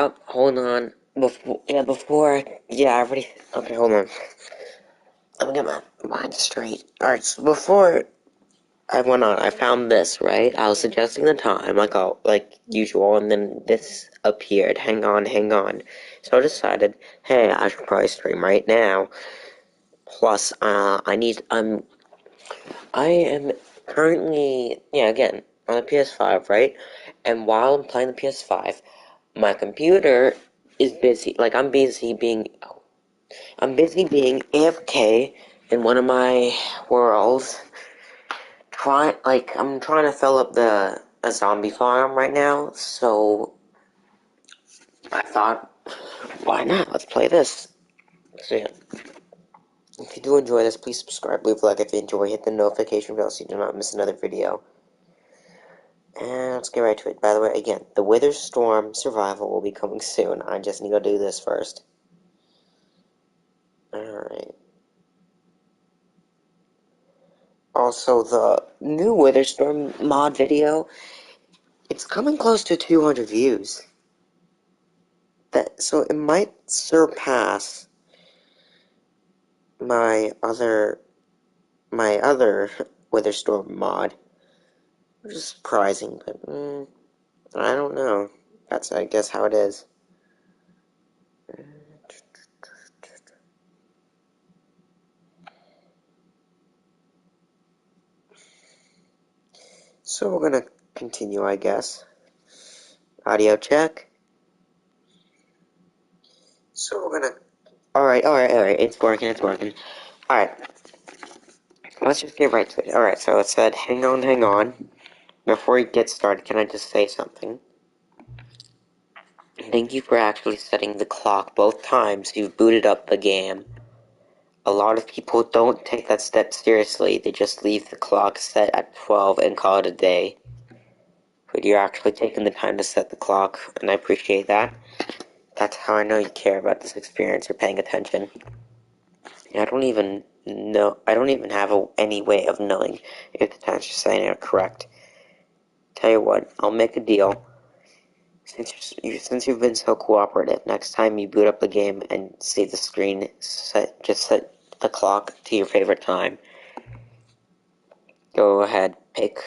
Oh, hold on. I already. Okay, hold on. Let me get my mind straight. Alright, so before I went on, I found this, right? I was adjusting the time, like usual, and then this appeared. Hang on, hang on. So I decided, hey, I should probably stream right now. Plus, I am currently, again, on the PS5, right? And while I'm playing the PS5, my computer is busy. Like, I'm busy being AFK in one of my worlds. I'm trying to fill up a zombie farm right now, so I thought, why not? Let's play this. So yeah, if you do enjoy this, please subscribe, leave a like if you enjoy, hit the notification bell so you do not miss another video. And let's get right to it. By the way, again, the Wither Storm Survival will be coming soon. I just need to do this first. Alright. Also, the new Wither Storm mod video, it's coming close to 200 views. So it might surpass my other Wither Storm mod, which is surprising, but I don't know. That's, I guess, how it is. So we're gonna continue, I guess. Audio check. So we're gonna. Alright. It's working. Alright. Let's just get right to it. Alright, so it said, hang on. Before we get started, can I just say something? Thank you for actually setting the clock both times you've booted up the game. A lot of people don't take that step seriously, they just leave the clock set at 12 and call it a day. But you're actually taking the time to set the clock, and I appreciate that. That's how I know you care about this experience, you're paying attention. I don't even have any way of knowing if the times you're saying are correct. Tell you what, I'll make a deal. Since you've been so cooperative, next time you boot up the game and see the screen, just set the clock to your favorite time. Go ahead, pick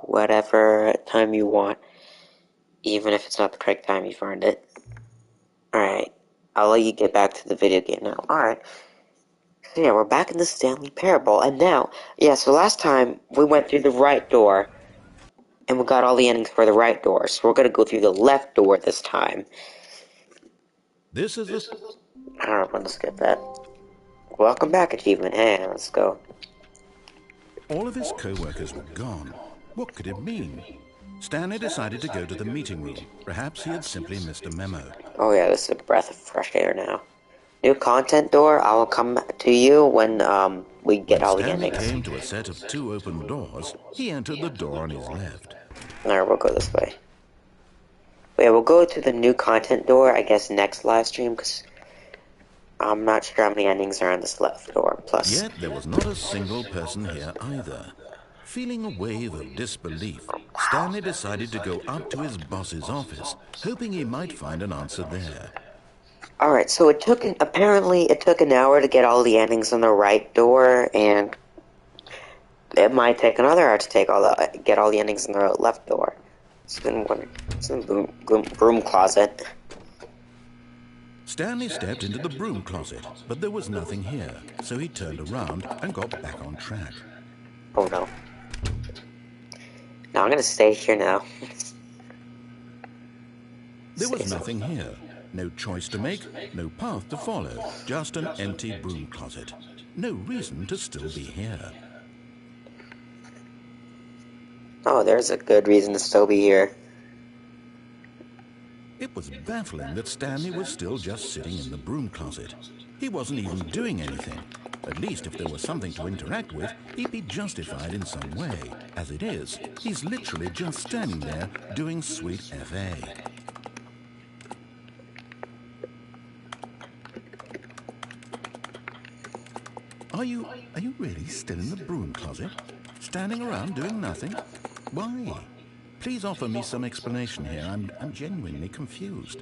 whatever time you want, even if it's not the correct time you've earned it. Alright, I'll let you get back to the video game now. Alright, so yeah, we're back in the Stanley Parable, and now, so last time we went through the right door, and we got all the endings for the right door, so we're gonna go through the left door this time. This is a... I don't want to skip that. Welcome back, achievement. Hey, let's go. All of his co-workers were gone. What could it mean? Stanley decided to go to the meeting room. Perhaps he had simply missed a memo. Oh yeah, this is a breath of fresh air now. New content door, I will come to you when we get all the endings. When Stanley came to a set of 2 open doors, he entered the door on his left. Alright, we'll go this way. Yeah, we'll go to the new content door, I guess, next live stream, because I'm not sure how many endings are on this left door. Plus, yet there was not a single person here either. Feeling a wave of disbelief, Stanley decided to go up to his boss's office, hoping he might find an answer there. Alright, so apparently it took an hour to get all the endings on the right door, and it might take another hour to get all the endings on the left door. It's in the broom closet. Stanley stepped into the broom closet, but there was nothing here, so he turned around and got back on track. Oh no. No, I'm gonna stay here now. There was nothing here. No choice to make, no path to follow, just an empty broom closet. No reason to still be here. Oh, there's a good reason to still be here. It was baffling that Stanley was still just sitting in the broom closet. He wasn't even doing anything. At least if there was something to interact with, he'd be justified in some way. As it is, he's literally just standing there doing sweet FA. Are you really still in the broom closet? Standing around doing nothing? Why? Please offer me some explanation here. I'm genuinely confused.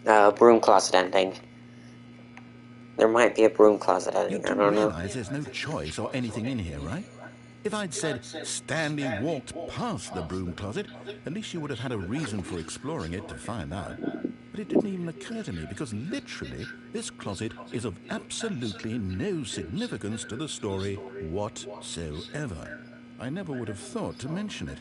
Broom closet ending. There might be a broom closet You ending, I do don't know. realize there's no choice or anything in here, right? If I'd said Stanley walked past the broom closet, at least you would have had a reason for exploring it to find out. But it didn't even occur to me because literally this closet is of absolutely no significance to the story whatsoever. I never would have thought to mention it.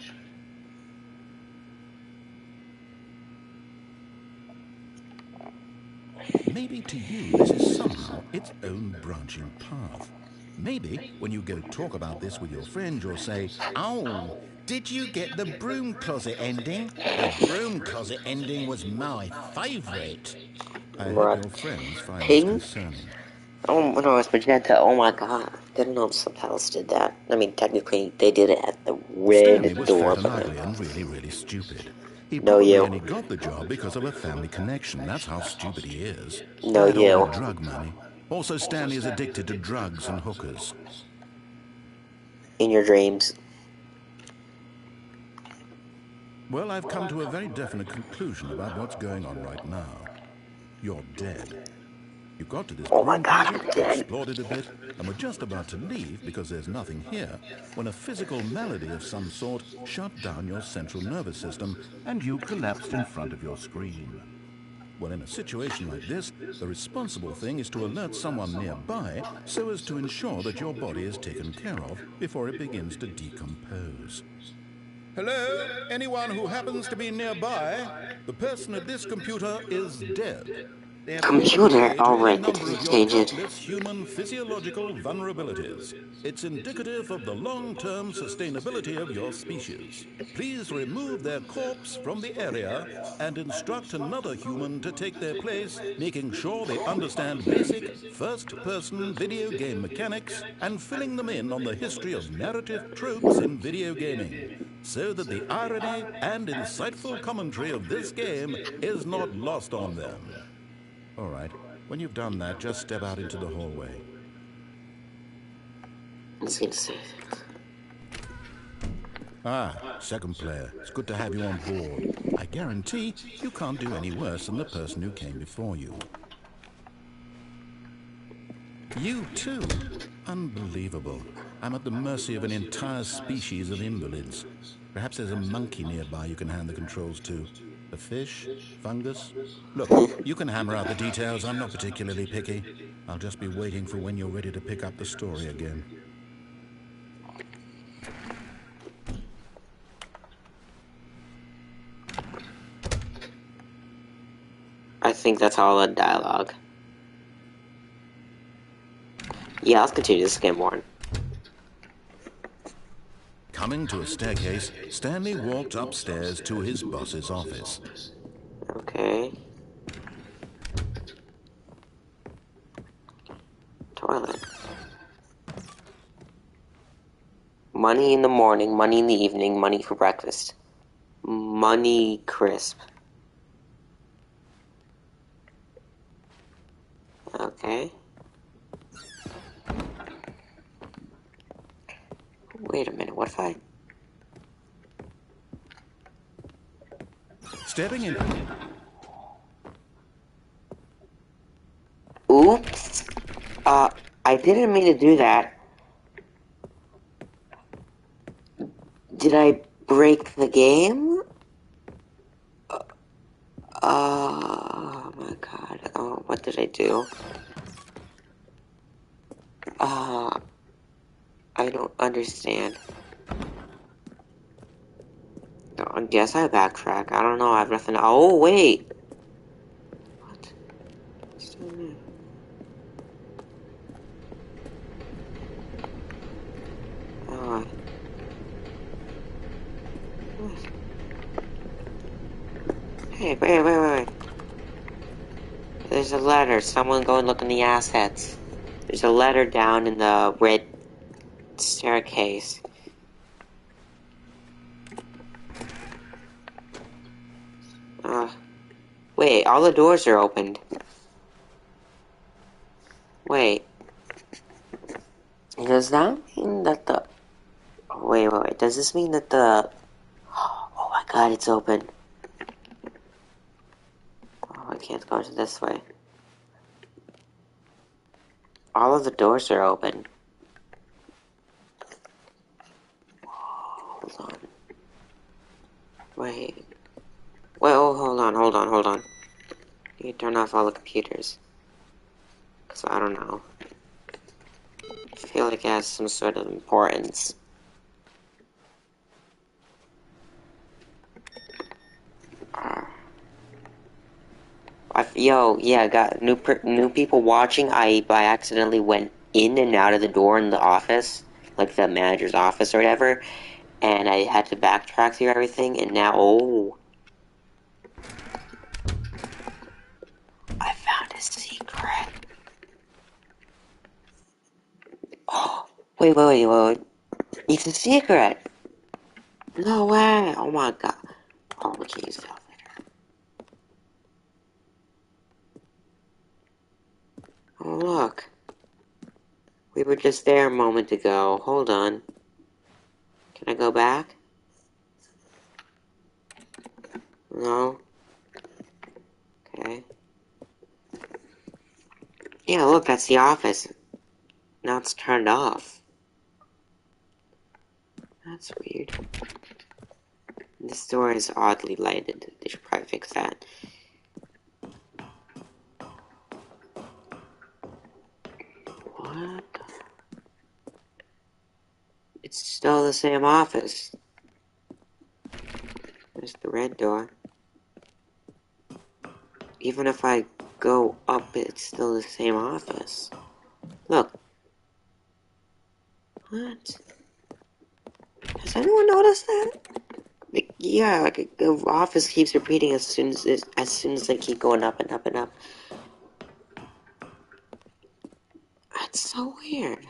Maybe to you this is somehow its own branching path. Maybe when you go talk about this with your friend, you'll say, "Oh, did you get the broom closet ending? The broom closet ending was my favourite." I hope Right. your friends find this Ping? concerning. Oh, no, it's magenta. Oh my god. Didn't know the subtitles did that. I mean, technically, they did it at the Stanley red was door, fat and but ugly and really, really stupid. He no probably you. only got the job because of a family connection. That's how stupid he is. No Dad all the you. drug money. Also, Stanley is addicted to drugs and hookers. In your dreams. Well, I've come to a very definite conclusion about what's going on right now. You're dead. You got to this Oh my broom god, closet, I'm dead. explored it a bit, and were just about to leave because there's nothing here, when a physical malady of some sort shut down your central nervous system and you collapsed in front of your screen. Well, in a situation like this, the responsible thing is to alert someone nearby so as to ensure that your body is taken care of before it begins to decompose. Hello? Anyone who happens to be nearby? The person at this computer is dead. They have called a Computer. delay to any Alright, it number doesn't of your change it. countless human physiological vulnerabilities. It's indicative of the long-term sustainability of your species. Please remove their corpse from the area and instruct another human to take their place, making sure they understand basic first-person video game mechanics and filling them in on the history of narrative tropes in video gaming, so that the irony and insightful commentary of this game is not lost on them. All right, when you've done that, just step out into the hallway. I'm just gonna say. Ah, second player. It's good to have you on board. I guarantee you can't do any worse than the person who came before you. You too? Unbelievable. I'm at the mercy of an entire species of invalids. Perhaps there's a monkey nearby you can hand the controls to. A fish? Fungus? Look, you can hammer out the details. I'm not particularly picky. I'll just be waiting for when you're ready to pick up the story again. I think that's all the dialogue. Yeah, let's continue this game more. Coming to a staircase, Stanley walked upstairs to his boss's office. Okay. Toilet. Money in the morning, money in the evening, money for breakfast. Money crisp. Okay. Wait a minute, what if I... Stepping in... Oops! I didn't mean to do that. Did I break the game? Oh my god. Oh, what did I do? I don't understand. I guess I backtrack. I don't know. I have nothing. Oh, wait. What? Uh, hey, wait. There's a letter. Someone go and look in the assets. There's a letter down in the red staircase. Wait, all the doors are opened. Wait. Does that mean that the... Wait. Does this mean that the... Oh my god, it's open. Oh my can't go into this way. All of the doors are open. Hold on. Wait. Well, hold on. You turn off all the computers. Because I don't know. I feel like it has some sort of importance. Yeah, got new people watching. I by accidentally went in and out of the door in the office, like the manager's office or whatever, and I had to backtrack through everything. And now, I found a secret. Oh, wait! It's a secret. No way! Oh my god! Oh, we can't use the elevator. Oh look, we were just there a moment ago. Hold on. Can I go back? No. Okay. Yeah, look, that's the office. Now it's turned off. That's weird. This door is oddly lighted. They should probably fix that. What? It's still the same office. There's the red door. Even if I go up, it's still the same office. Look. What? Has anyone noticed that? Like the office keeps repeating as soon as they keep going up and up and up. That's so weird.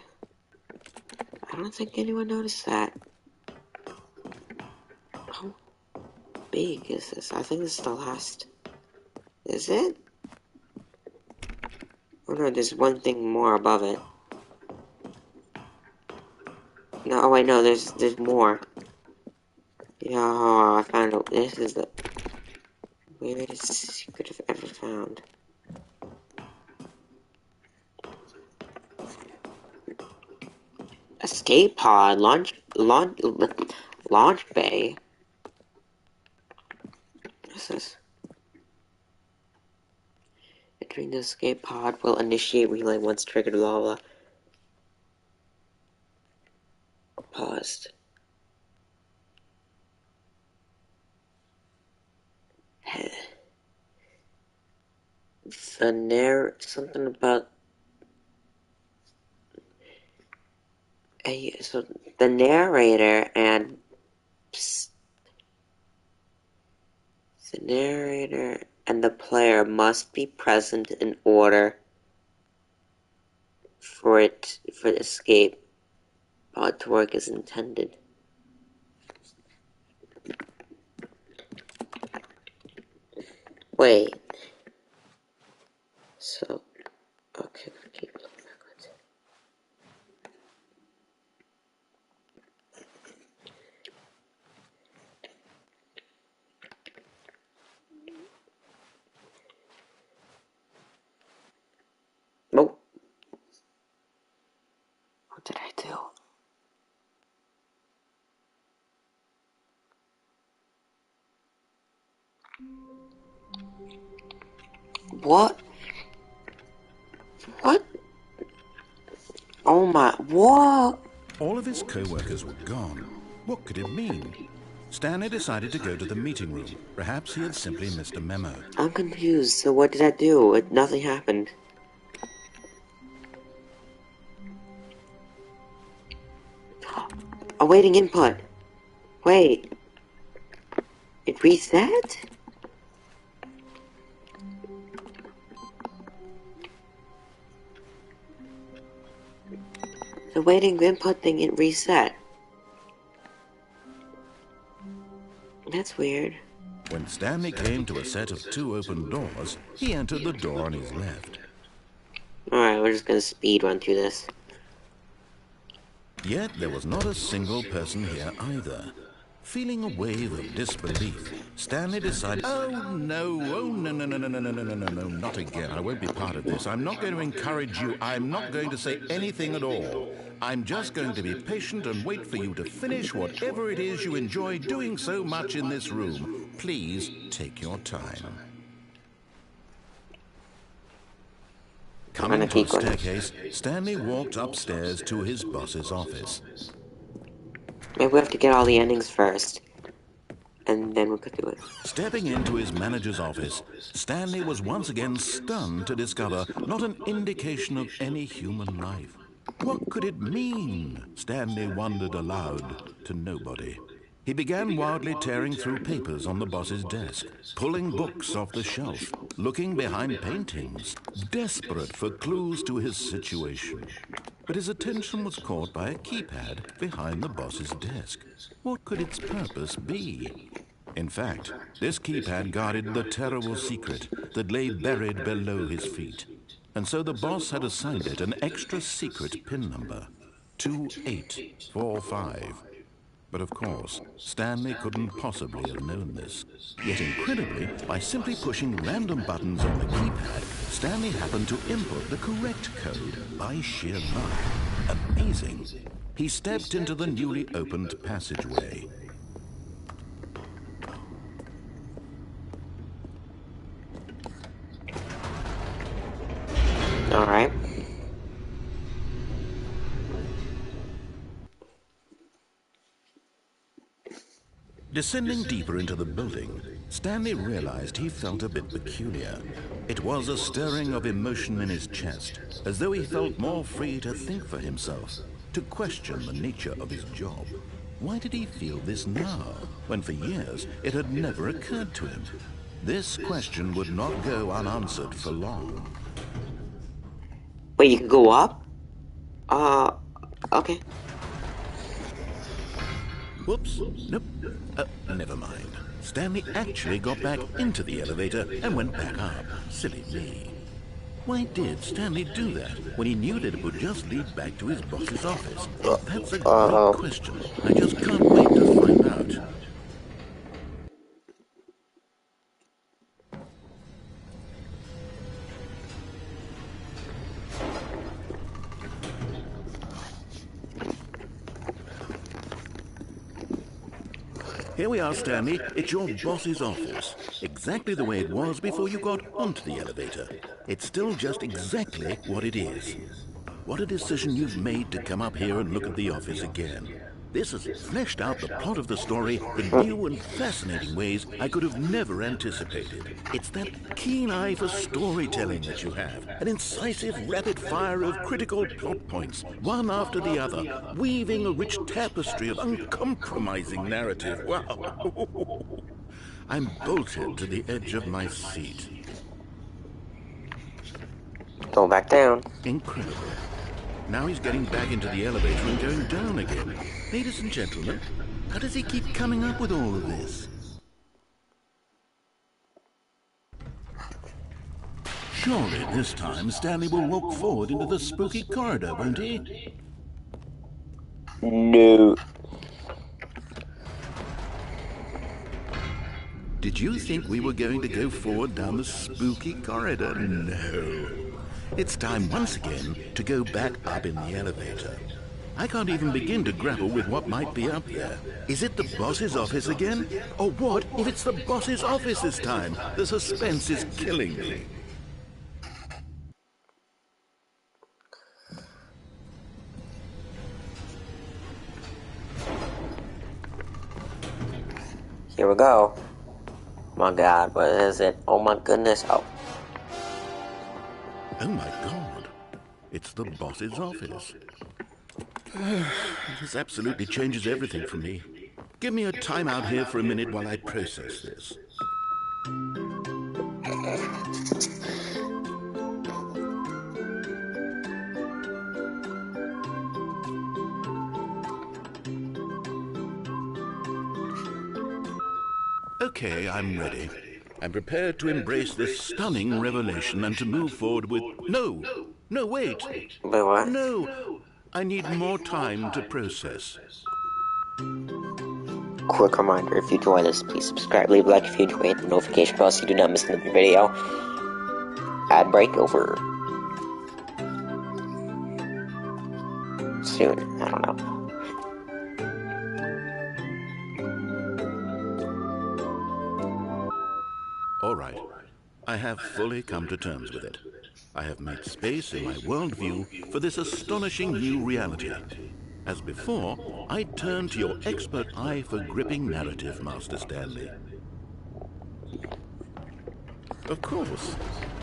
I don't think anyone noticed that. How big is this? I think this is the last. Is it? Oh no, there's one thing more above it. No, oh wait, no, there's more. Yeah, I found it. This is the weirdest secret I've ever found. Escape pod, launch bay. What's this? Entering the escape pod will initiate relay once triggered. Blah blah. Paused. Something about so the narrator and the player must be present in order for the escape pod to work as intended. Wait. So, okay, keep looking backwards. Nope. What did I do? What? What? Oh my, what? All of his co-workers were gone. What could it mean? Stanley decided to go to the meeting room. Perhaps he had simply missed a memo. I'm confused, so what did I do? Nothing happened. Awaiting input. Wait. It reset? The waiting input thing, it reset. That's weird. When Stanley came to a set of 2 open doors, he entered the door on his left. Alright, we're just gonna speed run through this. Yet there was not a single person here either. Feeling a wave of disbelief, Stanley decided, oh no, no, not again. I won't be part of this. I'm not going to encourage you. I'm not going to say anything at all. I'm just going to be patient and wait for you to finish whatever it is you enjoy doing so much in this room. Please take your time. Coming to a staircase, Stanley walked upstairs to his boss's office. Maybe we have to get all the endings first, and then we could do it. Stepping into his manager's office, Stanley was once again stunned to discover not an indication of any human life. What could it mean? Stanley wondered aloud to nobody. He began wildly tearing through papers on the boss's desk, pulling books off the shelf, looking behind paintings, desperate for clues to his situation. But his attention was caught by a keypad behind the boss's desk. What could its purpose be? In fact, this keypad guarded the terrible secret that lay buried below his feet. And so the boss had assigned it an extra secret PIN number, 2845. But of course, Stanley couldn't possibly have known this. Yet incredibly, by simply pushing random buttons on the keypad, Stanley happened to input the correct code by sheer luck. Amazing. He stepped into the newly opened passageway. All right. Descending deeper into the building, Stanley realized he felt a bit peculiar. It was a stirring of emotion in his chest, as though he felt more free to think for himself, to question the nature of his job. Why did he feel this now, when for years it had never occurred to him? This question would not go unanswered for long. Wait, you can go up? Okay. Whoops, nope, never mind. Stanley actually got back into the elevator and went back up. Silly me. Why did Stanley do that when he knew that it would just lead back to his boss's office? That's a great question. I just can't wait to find out. Here we are, Stanley. It's your boss's office. Exactly the way it was before you got onto the elevator. It's still just exactly what it is. What a decision you've made to come up here and look at the office again. This has fleshed out the plot of the story in new and fascinating ways I could have never anticipated. It's that keen eye for storytelling that you have, an incisive rapid fire of critical plot points, one after the other, weaving a rich tapestry of uncompromising narrative. Wow! I'm bolted to the edge of my seat. Go back down. Incredible. Now he's getting back into the elevator and going down again. Ladies and gentlemen, how does he keep coming up with all of this? Surely this time Stanley will walk forward into the spooky corridor, won't he? No. Did you think we were going to go forward down the spooky corridor? No. It's time once again to go back up in the elevator. I can't even begin to grapple with what might be up there. Is it the boss's office again? Or what if it's the boss's office this time? The suspense is killing me. Here we go. Oh my god, what is it? Oh my goodness. Oh. Oh my god. It's the boss's office. This absolutely changes everything for me. Give me a time out here for a minute while I process this. Okay, I'm ready. I'm prepared to embrace this stunning revelation and to move forward with... No, wait. Wait, what? No, I need more time to process. Quick reminder, if you enjoy this, please subscribe, leave a like if you enjoy it, the notification bell so you do not miss another video. Ad break over. Soon, I don't know. All right. I have fully come to terms with it. I have made space in my worldview for this astonishing new reality. As before, I turn to your expert eye for gripping narrative, Master Stanley. Of course,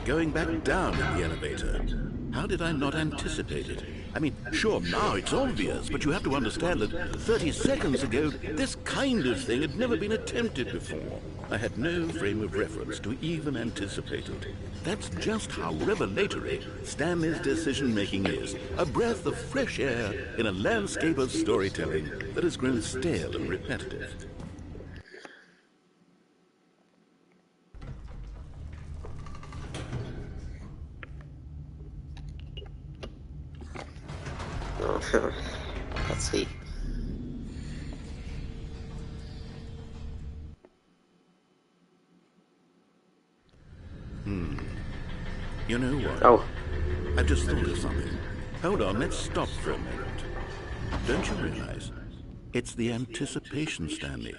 going back down in the elevator. How did I not anticipate it? I mean, sure, now it's obvious, but you have to understand that 30 seconds ago, this kind of thing had never been attempted before. I had no frame of reference to even anticipate it. That's just how revelatory Stanley's decision-making is. A breath of fresh air in a landscape of storytelling that has grown stale and repetitive. Let's see. You know what? Oh. I've just thought of something. Hold on, let's stop for a moment. Don't you realize? It's the anticipation, Stanley.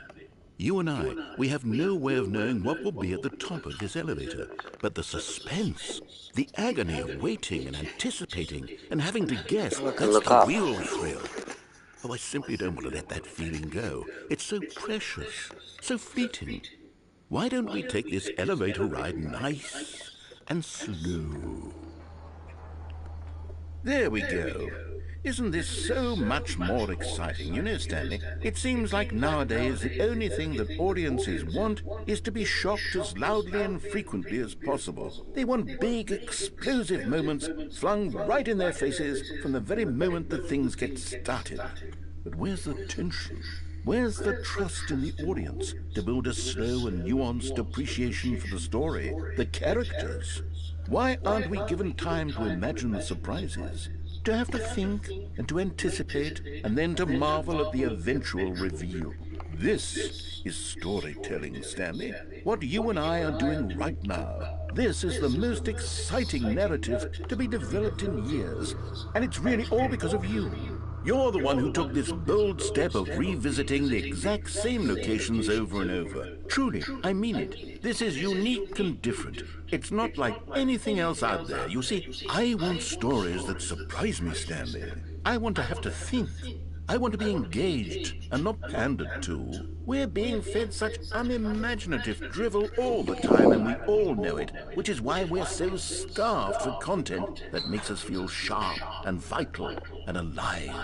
You and I, we have no way of knowing what will be at the top of this elevator. But the suspense, the agony of waiting and anticipating and having to guess, that's the real thrill. Oh, I simply don't want to let that feeling go. It's so precious, so fleeting. Why don't we take this elevator ride nice and slow? There we go. Isn't this so much more exciting? You know, Stanley, it seems like nowadays the only thing that audiences want is to be shocked as loudly and frequently as possible. They want big, explosive moments flung right in their faces from the very moment that things get started. But where's the tension? Where's the trust in the audience to build a slow and nuanced appreciation for the story, the characters? Why aren't we given time to imagine the surprises, to have to think and to anticipate and then to marvel at the eventual reveal? This is storytelling, Stanley. What you and I are doing right now. This is the most exciting narrative to be developed in years, and it's really all because of you. You're the one who took this bold step of revisiting the exact same locations over and over. Truly, I mean it. This is unique and different. It's not like anything else out there. You see, I want stories that surprise me, Stanley. I want to have to think. I want to be engaged and not pandered to. We're being fed such unimaginative drivel all the time, and we all know it, which is why we're so starved for content that makes us feel sharp and vital and alive.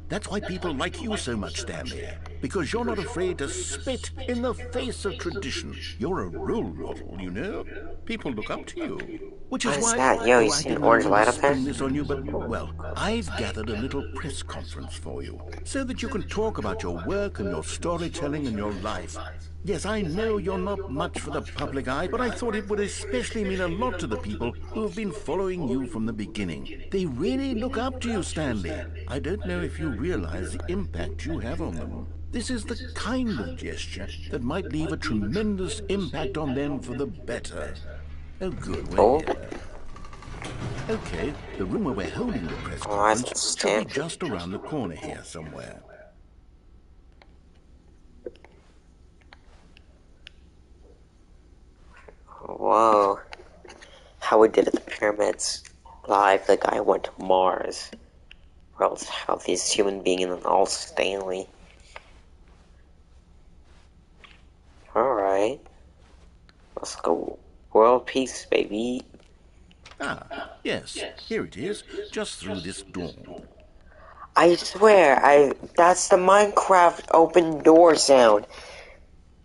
That's why people like you so much, Stanley, because you're not afraid to spit in the face of tradition. You're a role model, you know? People look up to you. Which is why, Yo, you I see an didn't orange want light to up there? spring this on you, but, well, I've gathered a little press conference for you, so that you can talk about your work and your storytelling and your life. Yes, I know you're not much for the public eye, but I thought it would especially mean a lot to the people who have been following you from the beginning. They really look up to you, Stanley. I don't know if you realize the impact you have on them. This is the kind of gesture that might leave a tremendous impact on them for the better. Oh, good, we're here. Okay, the room where we're holding the press conference should be just around the corner here somewhere. Whoa. How we did at the pyramids. Live, the guy went to Mars. World's healthiest human being in all Stanley. Alright. Let's go. World peace, baby. Ah, yes, here it is, just through this door. I swear, that's the Minecraft open door sound.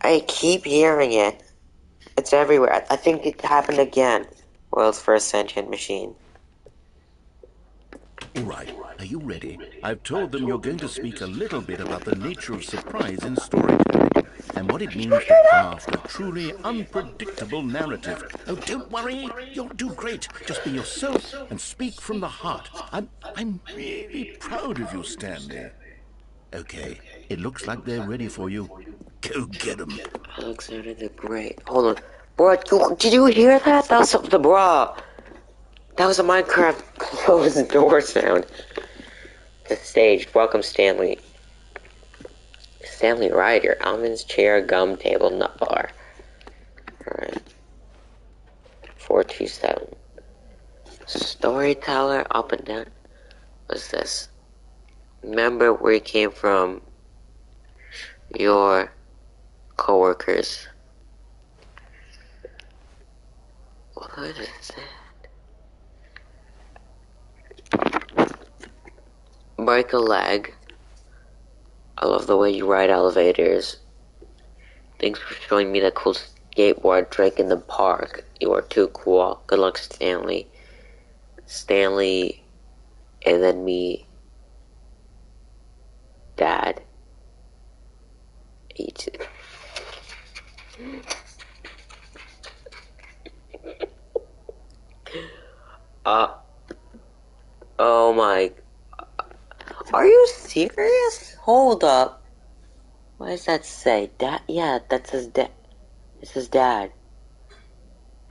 I keep hearing it. It's everywhere. I think it happened again. World's first sentient machine. All right, are you ready? I've told them you're going to speak a little bit about the nature of surprise in storytelling and what it means to craft a truly unpredictable narrative. Oh, don't worry, you'll do great. Just be yourself and speak from the heart. I'm really proud of you, Stanley. Okay, it looks like they're ready for you. Go get him. Alexander the Great. Hold on. Bro, did you hear that? That was the bro. That was a Minecraft closed door sound. The stage. Welcome, Stanley. Stanley Ryder. Almonds, chair, gum, table, nut bar. Alright. 427. Storyteller, up and down. What's this? Remember where you came from. Your coworkers. What is that? Break a leg. I love the way you ride elevators. Thanks for showing me that cool skateboard trick in the park. You are too cool. Good luck, Stanley. Stanley, and then me. Dad. Eat it. Oh my. Are you serious? Hold up. What does that say? Dad? Yeah, that says dad. It says dad.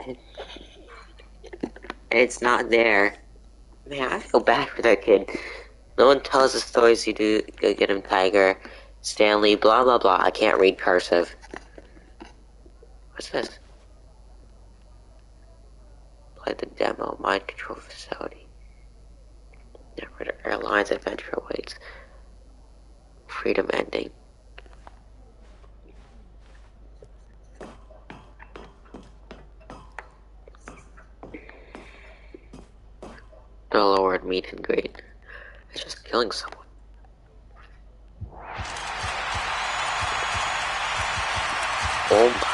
And it's not there. Man, I feel bad for that kid. No one tells the stories you do. Go get him, Tiger. Stanley, blah blah blah. I can't read cursive. What's this? Play the demo. Mind control facility. Never Airlines adventure awaits. Freedom ending. The Lord meet and greet. It's just killing someone. Oh my.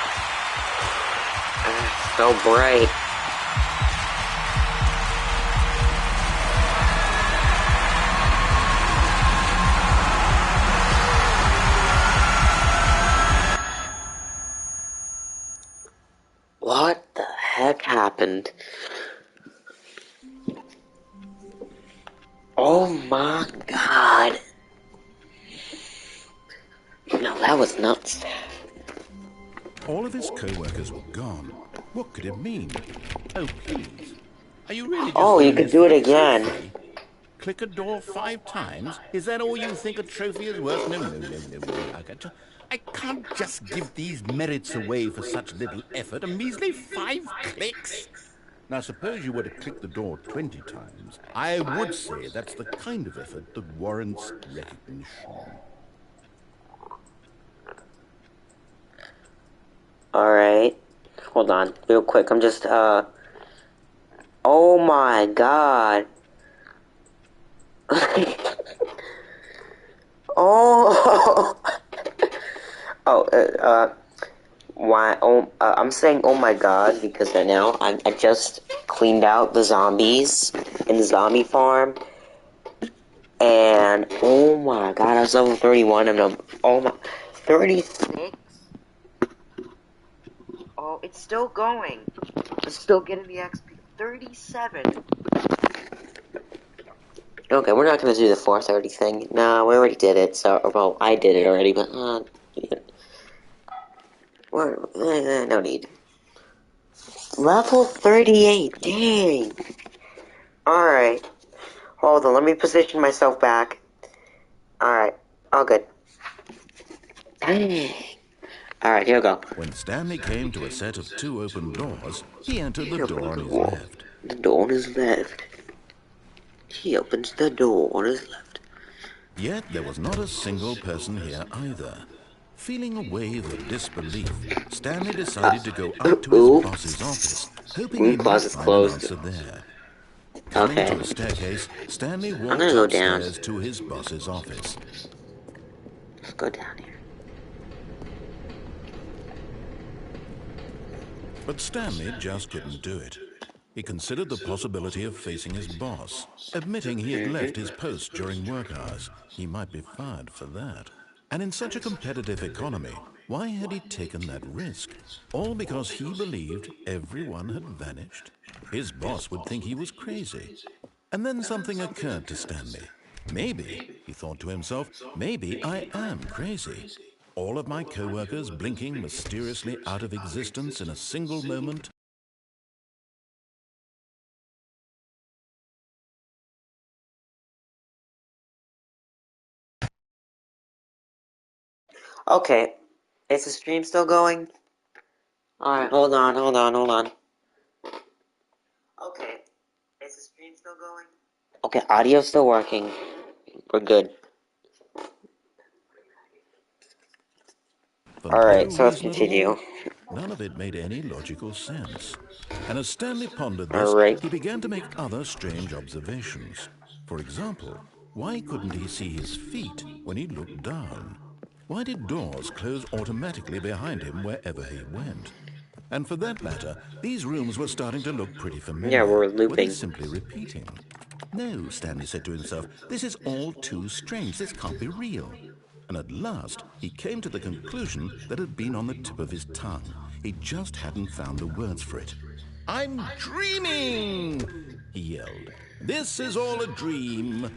That's so bright. What the heck happened? Oh my god. No, that was nuts. All of his co-workers were gone. What could it mean? Oh, please. Are you really just You doing could this do for it a again. trophy? Click a door 5 times? Is that all you think a trophy is worth? No. I can't just give these merits away for such little effort. A measly 5 clicks? Now, suppose you were to click the door 20 times. I would say that's the kind of effort that warrants recognition. Alright. Hold on, real quick. I'm just, oh my god. Oh. Why? I'm saying oh my god because right now I just cleaned out the zombies in the zombie farm, and oh my god, I was level 31 and oh my 36. Oh, it's still going. I'm still getting the XP. 37. Okay, we're not gonna do the 430 thing. No, we already did it. So, well, I did it already, but no need. Level 38, dang. Alright. Hold on, let me position myself back. Alright, all good. Dang. Alright, here we go. When Stanley came to a set of 2 open doors, he entered the door on his left. The door on his left. He opens the door on his left. Yet there was not a single person here either. Feeling a wave of disbelief, Stanley decided to go up to his boss's office, hoping he might find an answer there. Coming to a staircase, Stanley walked upstairs to his boss's office. Let's go down here. But Stanley just couldn't do it. He considered the possibility of facing his boss, admitting he had left his post during work hours. He might be fired for that. And in such a competitive economy, why had he taken that risk? All because he believed everyone had vanished? His boss would think he was crazy. And then something occurred to Stanley. Maybe, he thought to himself, maybe I am crazy. all of my co-workers blinking mysteriously out of existence in a single moment? Okay, is the stream still going? Alright, hold on. Okay, is the stream still going? Okay, audio's still working. We're good. For no Alright, so let's reason at all? continue. None of it made any logical sense. And as Stanley pondered this, Alright. he began to make other strange observations. For example, why couldn't he see his feet when he looked down? Why did doors close automatically behind him wherever he went? And for that matter, these rooms were starting to look pretty Yeah, familiar. we're Were they looping. simply repeating? No, Stanley said to himself, this is all too strange. This can't be real. And at last, he came to the conclusion that had been on the tip of his tongue. He just hadn't found the words for it. "I'm dreaming!" he yelled. "This is all a dream."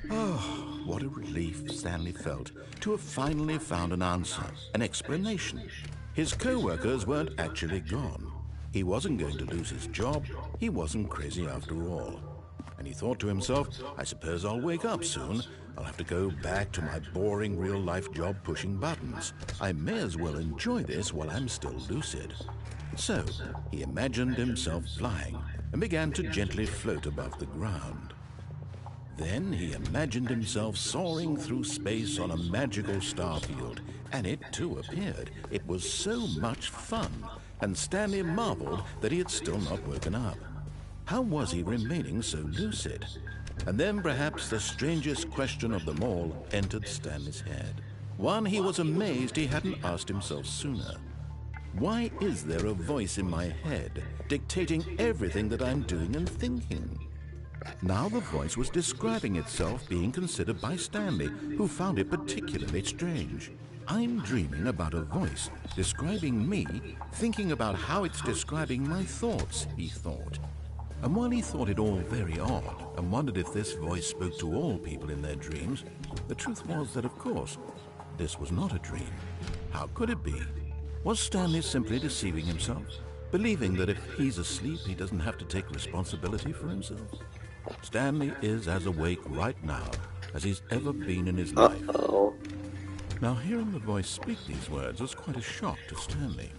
Oh, what a relief Stanley felt to have finally found an answer, an explanation. His co-workers weren't actually gone. He wasn't going to lose his job. He wasn't crazy after all. And he thought to himself, I suppose I'll wake up soon. I'll have to go back to my boring real-life job pushing buttons. I may as well enjoy this while I'm still lucid. So he imagined himself flying and began to gently float above the ground. Then he imagined himself soaring through space on a magical starfield, and it too appeared. It was so much fun, and Stanley marveled that he had still not woken up. How was he remaining so lucid? And then perhaps the strangest question of them all entered Stanley's head. One he was amazed he hadn't asked himself sooner. Why is there a voice in my head dictating everything that I'm doing and thinking? Now the voice was describing itself being considered by Stanley, who found it particularly strange. I'm dreaming about a voice describing me, thinking about how it's describing my thoughts, he thought. And while he thought it all very odd and wondered if this voice spoke to all people in their dreams, the truth was that, of course, this was not a dream. How could it be? Was Stanley simply deceiving himself, believing that if he's asleep, he doesn't have to take responsibility for himself? Stanley is as awake right now as he's ever been in his life. Uh-oh. Now, hearing the voice speak these words was quite a shock to Stanley.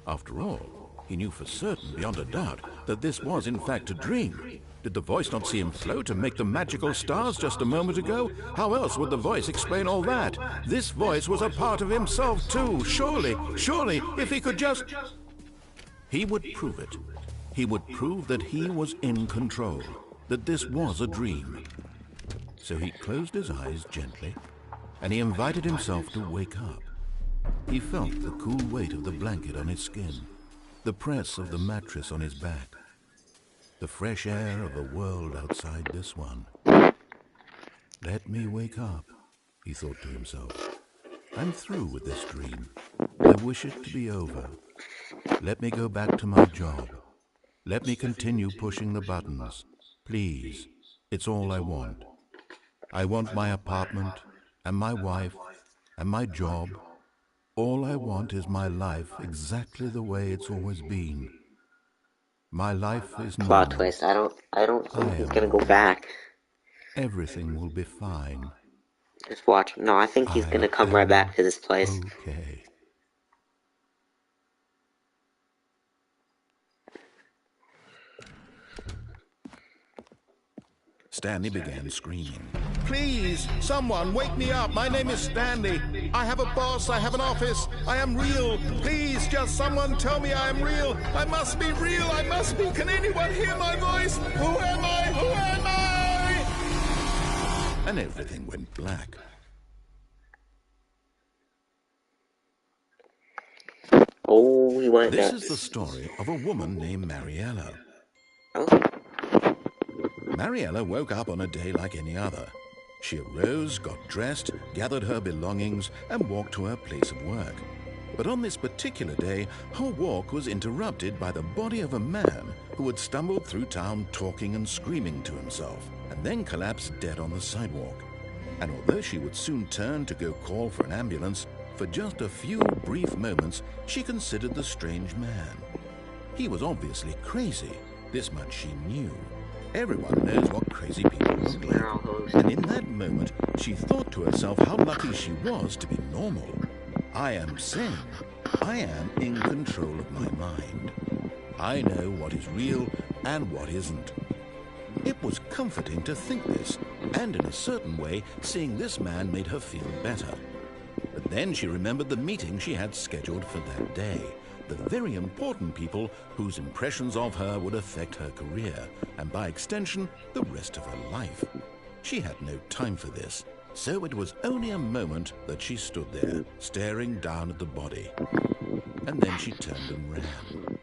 After all, he knew for certain, beyond a doubt, that this was in fact a dream. Did the voice not see him float and make the magical stars just a moment ago? How else would the voice explain all that? This voice was a part of himself too. Surely, if he could just... He would prove it. He would prove that he was in control, that this was a dream. So he closed his eyes gently, and he invited himself to wake up. He felt the cool weight of the blanket on his skin, the press of the mattress on his back, the fresh air of a world outside this one. Let me wake up, he thought to himself. I'm through with this dream. I wish it to be over. Let me go back to my job. Let me continue pushing the buttons. Please, it's all I want. I want my apartment, and my wife, and my job. All I want is my life exactly the way it's always been. My life is Plot normal. twist. I don't think he's am gonna go normal. back. Everything will be fine. Just watch. No, I think he's gonna I come right am back to this place. okay. Stanley began screaming. Please, someone, wake me up. My name is Stanley. I have a boss. I have an office. I am real. Please, just someone tell me I am real. I must be real. I must be. Can anyone hear my voice? Who am I? Who am I? And everything went black. Oh, he went This nuts. is the story of a woman named Mariella. Oh. Mariella woke up on a day like any other. She arose, got dressed, gathered her belongings, and walked to her place of work. But on this particular day, her walk was interrupted by the body of a man who had stumbled through town talking and screaming to himself, and then collapsed dead on the sidewalk. And although she would soon turn to go call for an ambulance, For just a few brief moments, she considered the strange man. He was obviously crazy. This much she knew. Everyone knows what crazy people look like. And in that moment, she thought to herself how lucky she was to be normal. I am sane. I am in control of my mind. I know what is real and what isn't. It was comforting to think this, and in a certain way, seeing this man made her feel better. But then she remembered the meeting she had scheduled for that day. The very important people whose impressions of her would affect her career, and by extension, the rest of her life. She had no time for this, so it was only a moment that she stood there, staring down at the body. And then she turned and ran.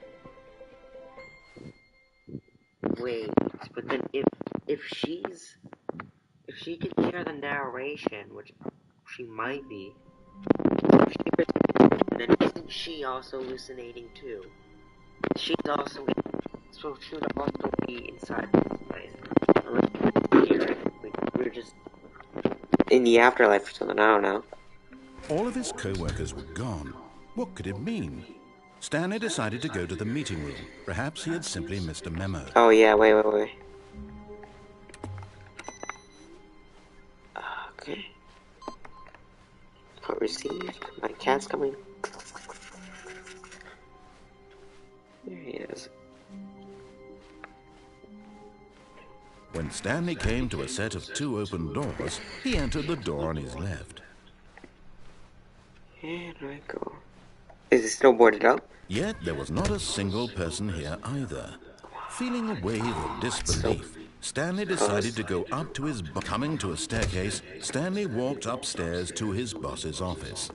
Wait, but then if she could hear the narration, which she might be, then isn't she also hallucinating too? She's also so she would also be inside this place. Unless here, we're just in the afterlife or something. I don't know. All of his co-workers were gone. What could it mean? Stanley decided to go to the meeting room. Perhaps he had simply missed a memo. Oh yeah, wait. Okay. Code received. My cat's coming. There he is. When Stanley came to a set of 2 open doors, he entered the door on his left. And I go. Is it still boarded up? Yet there was not a single person here either. Feeling a wave of disbelief, Stanley decided to go up to his boss. Coming to a staircase, Stanley walked upstairs to his boss's office.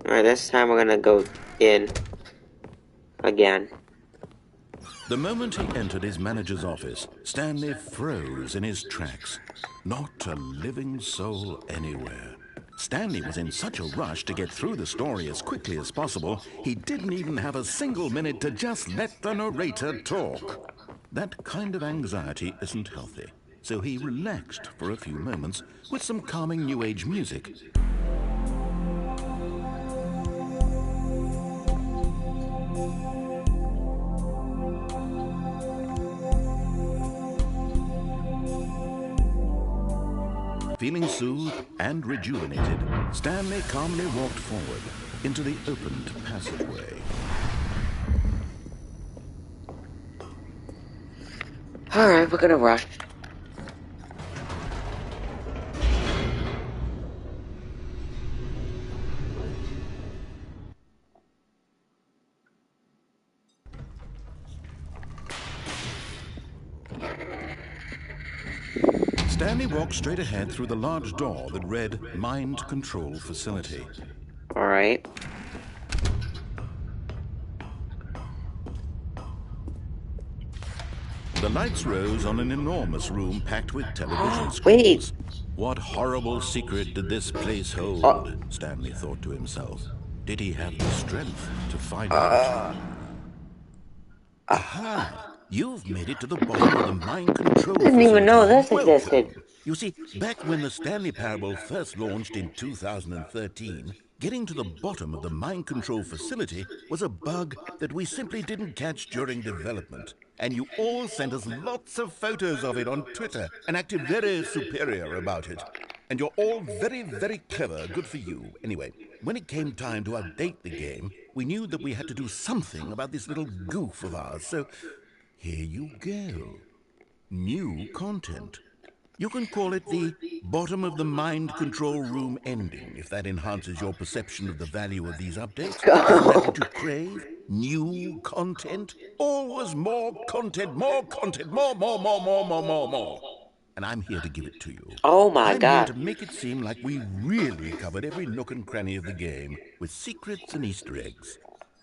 Alright, this time we're gonna go in again. The moment he entered his manager's office, Stanley froze in his tracks. Not a living soul anywhere. Stanley was in such a rush to get through the story as quickly as possible, he didn't even have a single minute to just let the narrator talk. That kind of anxiety isn't healthy, so he relaxed for a few moments with some calming New Age music. Feeling soothed and rejuvenated, Stanley calmly walked forward into the opened passageway. Alright, we're gonna rush. Stanley walked straight ahead through the large door that read Mind Control Facility. Alright. The lights rose on an enormous room packed with television screens. Wait! What horrible secret did this place hold? Stanley thought to himself. Did he have the strength to find out? Aha! You've made it to the bottom of the mind control facility. I didn't even know this Welcome. existed. You see, back when the Stanley Parable first launched in 2013, getting to the bottom of the mind control facility was a bug that we simply didn't catch during development. And you all sent us lots of photos of it on Twitter and acted very superior about it. And you're all very, very clever. Good for you. Anyway, when it came time to update the game, we knew that we had to do something about this little goof of ours. So here you go. New content. You can call it the bottom of the mind control room ending, if that enhances your perception of the value of these updates. Isn't that what you crave? New content? Always more content, more content, more. And I'm here to give it to you. Oh my I'm god. here to make it seem like we really covered every nook and cranny of the game with secrets and Easter eggs.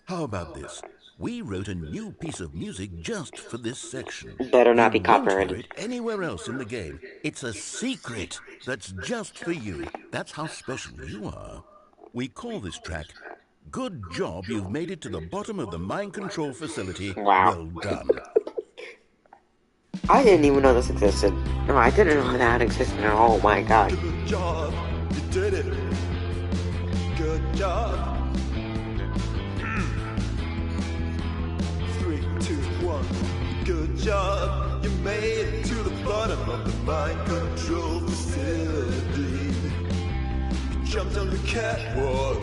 How about this? We wrote a new piece of music just for this section. Better not be You won't hear copyrighted. it anywhere else in the game. It's a secret that's just for you. That's how special you are. We call this track, Good Job You've Made It to the Bottom of the Mind Control Facility. Wow. Well done. I didn't even know this existed. No, I didn't know that existed. Oh my god. Good job. You did it. Good job. 3, 2, 1. Good job. You made it to the bottom of the mind control facility. You jumped on the catwalk.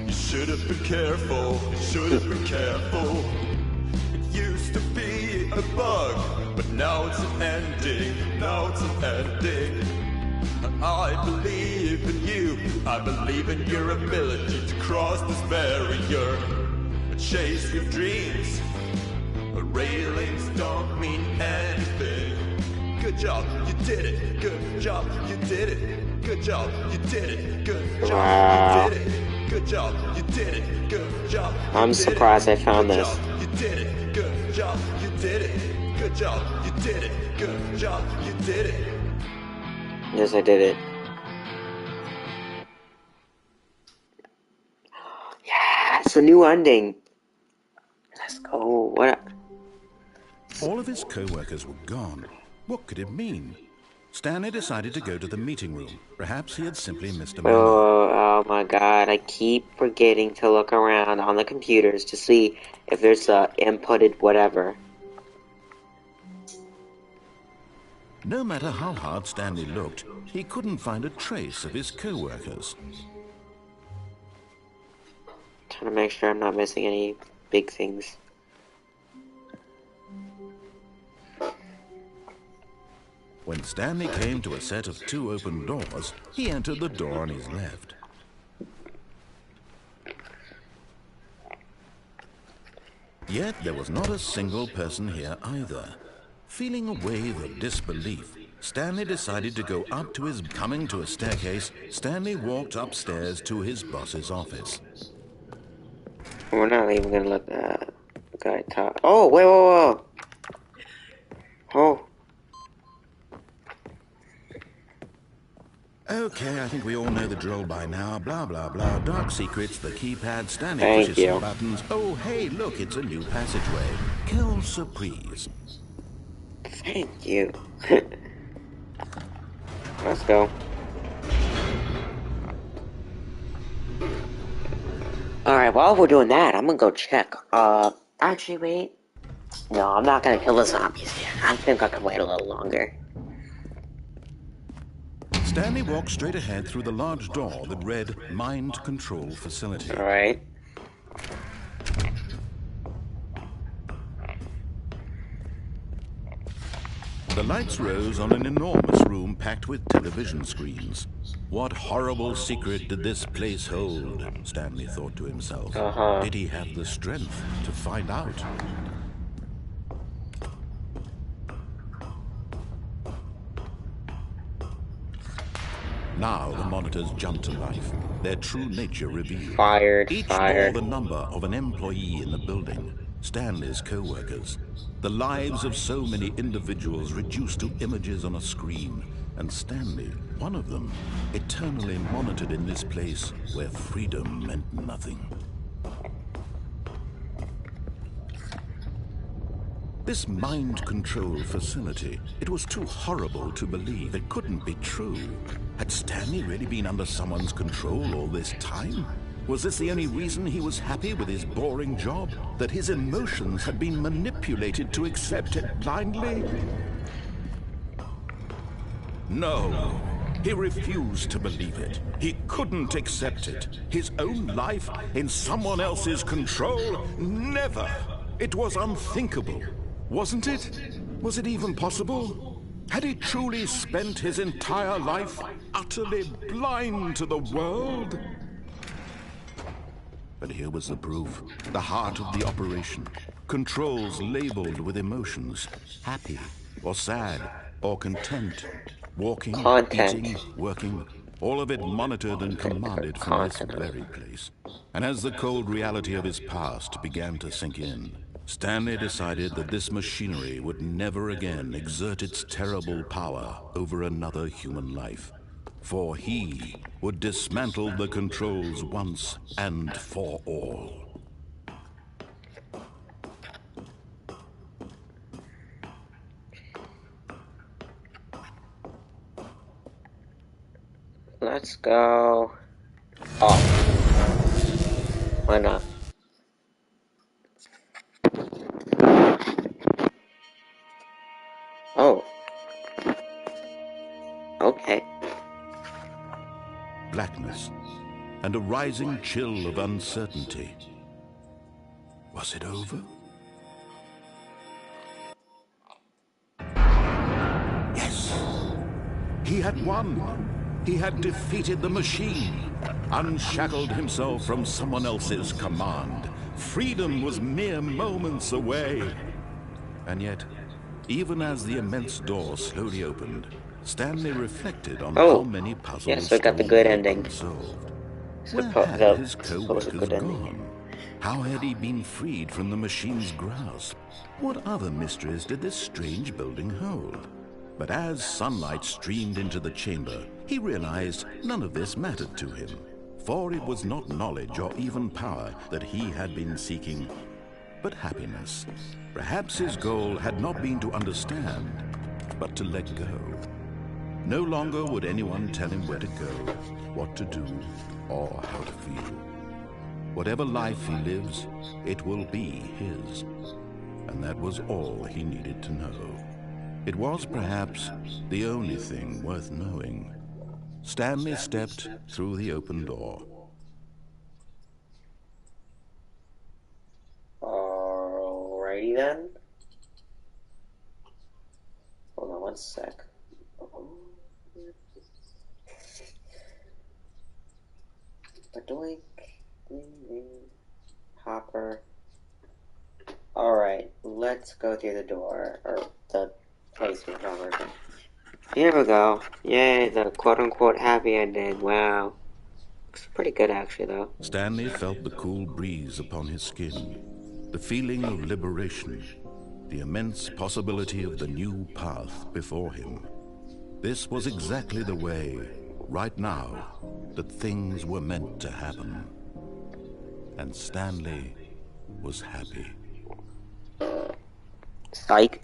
You should have been careful. You should have been careful. It used to be a bug, but now it's an ending. Now it's an ending. I believe in you. I believe in your ability to cross this barrier. Chase your dreams. Railings don't mean anything. Good job, you did it. Good job, you did it. Good job, you did it. Good job, you did it. Good job, you did it. Good job. I'm surprised I found this. You did it. Good job, you did it. Good job, you did it. Good job, you did it. Yes, I did it. Yeah, it's a new ending. Let's go. What? All of his co-workers were gone. What could it mean? Stanley decided to go to the meeting room. Perhaps he had simply missed a memo. Oh my god, I keep forgetting to look around on the computers to see if there's a inputted whatever. No matter how hard Stanley looked, he couldn't find a trace of his co-workers. Trying to make sure I'm not missing any big things. When Stanley came to a set of 2 open doors, he entered the door on his left. Yet there was not a single person here either. Feeling a wave of disbelief, Stanley decided to go up to his... Coming to a staircase, Stanley walked upstairs to his boss's office. We're not even gonna let that guy talk. Oh, wait, whoa. Oh. Okay, I think we all know the drill by now. Blah, blah, blah. Dark secrets, the keypad, Stanley Thank pushes you. some buttons. Oh, hey, look, it's a new passageway. Quelle surprise. Thank you. Let's go. Alright, while we're doing that, I'm gonna go check. Actually, wait. No, I'm not gonna kill the zombies yet. I think I can wait a little longer. Stanley walked straight ahead through the large door that read Mind Control Facility. Alright. The lights rose on an enormous room packed with television screens. What horrible secret did this place hold? Stanley thought to himself. Did he have the strength to find out? Now the monitors jumped to life, their true nature revealed. Each bore the number of an employee in the building, Stanley's co-workers. The lives of so many individuals reduced to images on a screen, and Stanley, one of them, eternally monitored in this place where freedom meant nothing. This mind control facility, it was too horrible to believe. It couldn't be true. Had Stanley really been under someone's control all this time? Was this the only reason he was happy with his boring job? That his emotions had been manipulated to accept it blindly? No, he refused to believe it. He couldn't accept it. His own life in someone else's control? Never! It was unthinkable. Wasn't it? Was it even possible? Had he truly spent his entire life utterly blind to the world? But here was the proof. The heart of the operation. Controls labeled with emotions. Happy, or sad, or content. Walking, eating, working. All of it monitored and commanded from this very place. And as the cold reality of his past began to sink in, Stanley decided that this machinery would never again exert its terrible power over another human life. For he would dismantle the controls once and for all. Let's go. Oh. Why not? Oh. Okay. Blackness and a rising chill of uncertainty. Was it over? Yes! He had won! He had defeated the machine, unshackled himself from someone else's command. Freedom was mere moments away. And yet, even as the immense door slowly opened, Stanley reflected on how many puzzles yeah, so I got the still good lay ending. unsolved. Where had his co-workers gone? How had he been freed from the machine's grasp? What other mysteries did this strange building hold? But as sunlight streamed into the chamber, he realized none of this mattered to him. For it was not knowledge or even power that he had been seeking, but happiness. Perhaps his goal had not been to understand, but to let go. No longer would anyone tell him where to go, what to do, or how to feel. Whatever life he lives, it will be his. And that was all he needed to know. It was perhaps the only thing worth knowing. Stanley stepped through the open door. Alrighty then. Hold on one sec. Doink, ding, ding, hopper. Alright, let's go through the door, or the place we're covered. Here we go. Yay, the quote-unquote happy ending. Wow. Looks pretty good, actually, though. Stanley felt the cool breeze upon his skin, the feeling of liberation, the immense possibility of the new path before him. This was exactly the way, right now, that things were meant to happen. And Stanley was happy. Psych.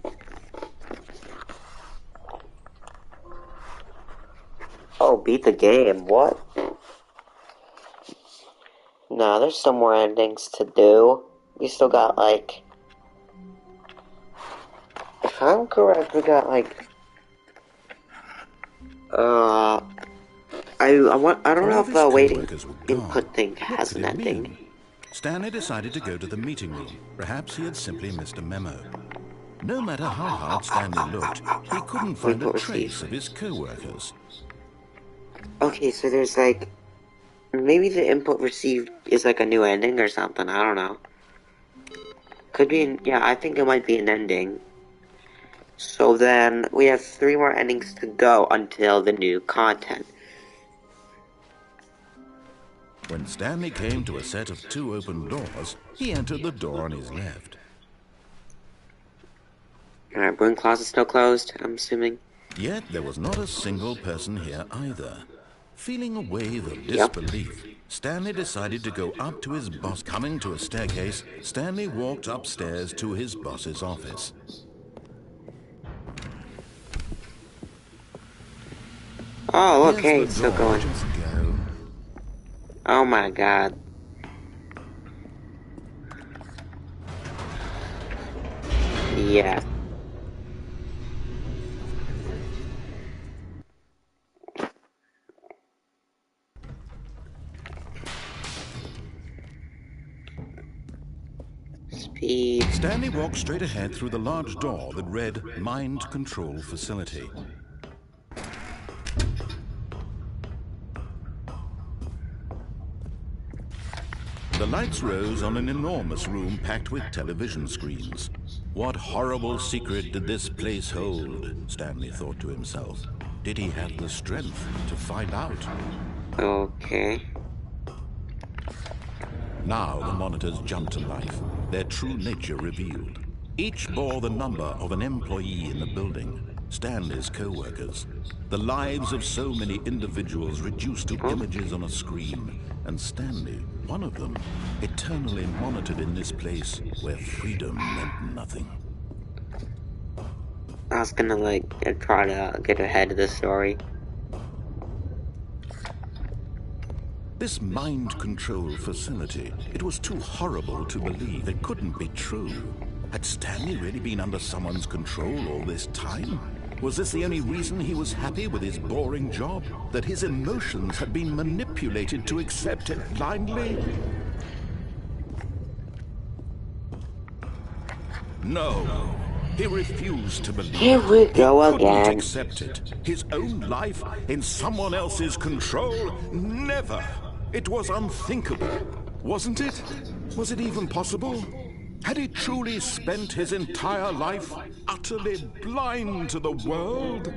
Oh, beat the game. What? Nah, there's some more endings to do. We still got, like... If I'm correct, we got, like... I don't know if the waiting input thing has an ending. Stanley decided to go to the meeting room. Perhaps he had simply missed a memo. No matter how hard Stanley looked, he couldn't find a trace of his co-workers. Okay, so there's like... Maybe the input received is like a new ending or something, I don't know. Could be, yeah, I think it might be an ending. So then, we have 3 more endings to go until the new content. When Stanley came to a set of 2 open doors, he entered the door on his left. Alright, broom closet's still closed, I'm assuming. Yet there was not a single person here either. Feeling a wave of disbelief, Stanley decided to go up to his boss. Coming to a staircase, Stanley walked upstairs to his boss's office. Oh, okay, it's still going. Oh my god. Yeah. Speed. Stanley walked straight ahead through the large door that read Mind Control Facility. The lights rose on an enormous room packed with television screens. What horrible secret did this place hold? Stanley thought to himself. Did he have the strength to find out? Okay. Now the monitors jumped to life, their true nature revealed. Each bore the number of an employee in the building, Stanley's co-workers. The lives of so many individuals reduced to images on a screen, and Stanley, one of them, eternally monitored in this place where freedom meant nothing. I was gonna, like, try to get ahead of the story. This mind control facility, it was too horrible to believe. It couldn't be true. Had Stanley really been under someone's control all this time? Was this the only reason he was happy with his boring job? That his emotions had been manipulated to accept it blindly? No. He refused to believe. Here we go He couldn't again. accept it. His own life in someone else's control? Never. It was unthinkable. Wasn't it? Was it even possible? Had he truly spent his entire life utterly blind to the world?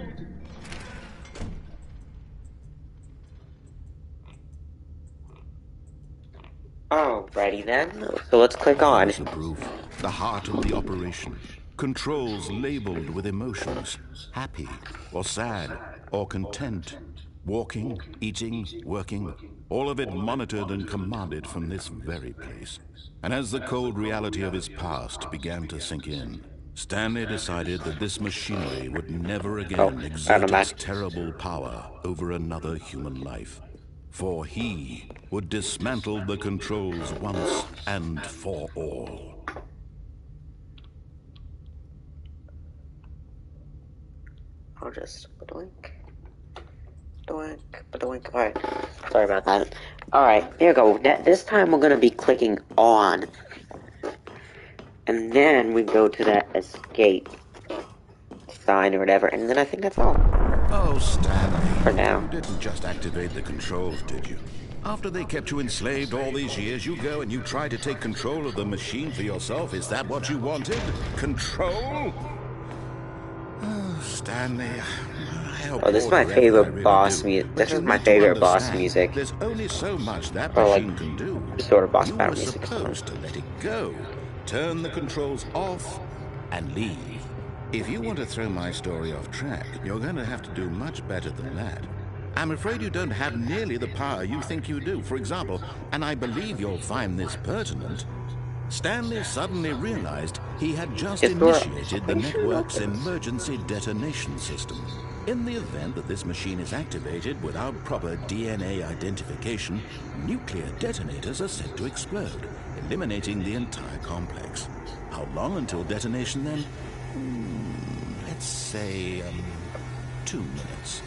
Alrighty then. So let's click on. Here's the proof. The heart of the operation. Controls labeled with emotions. Happy, or sad, or content. Walking, eating, working. All of it monitored and commanded from this very place. And as the cold reality of his past began to sink in, Stanley decided that this machinery would never again exert its terrible power over another human life. For he would dismantle the controls once and for all. I'll just doink, doink, doink. Alright, sorry about that. Alright, here we go. This time we're gonna be clicking on. And then we go to that escape sign or whatever, and then I think that's all. Oh, Stanley. For now. You didn't just activate the controls, did you? After they kept you enslaved all these years, you go and you try to take control of the machine for yourself. Is that what you wanted? Control? Oh, Stanley. Oh, this is my favorite boss music. This is my favorite boss music. There's only so much that Or machine like, can do. sort of boss You battle were music. supposed to let it go. Turn the controls off and leave. If you want to throw my story off track, you're going to have to do much better than that. I'm afraid you don't have nearly the power you think you do. For example, and I believe you'll find this pertinent, Stanley suddenly realized he had just initiated the network's emergency detonation system. In the event that this machine is activated without proper DNA identification, nuclear detonators are set to explode, eliminating the entire complex. How long until detonation then? Let's say, 2 minutes.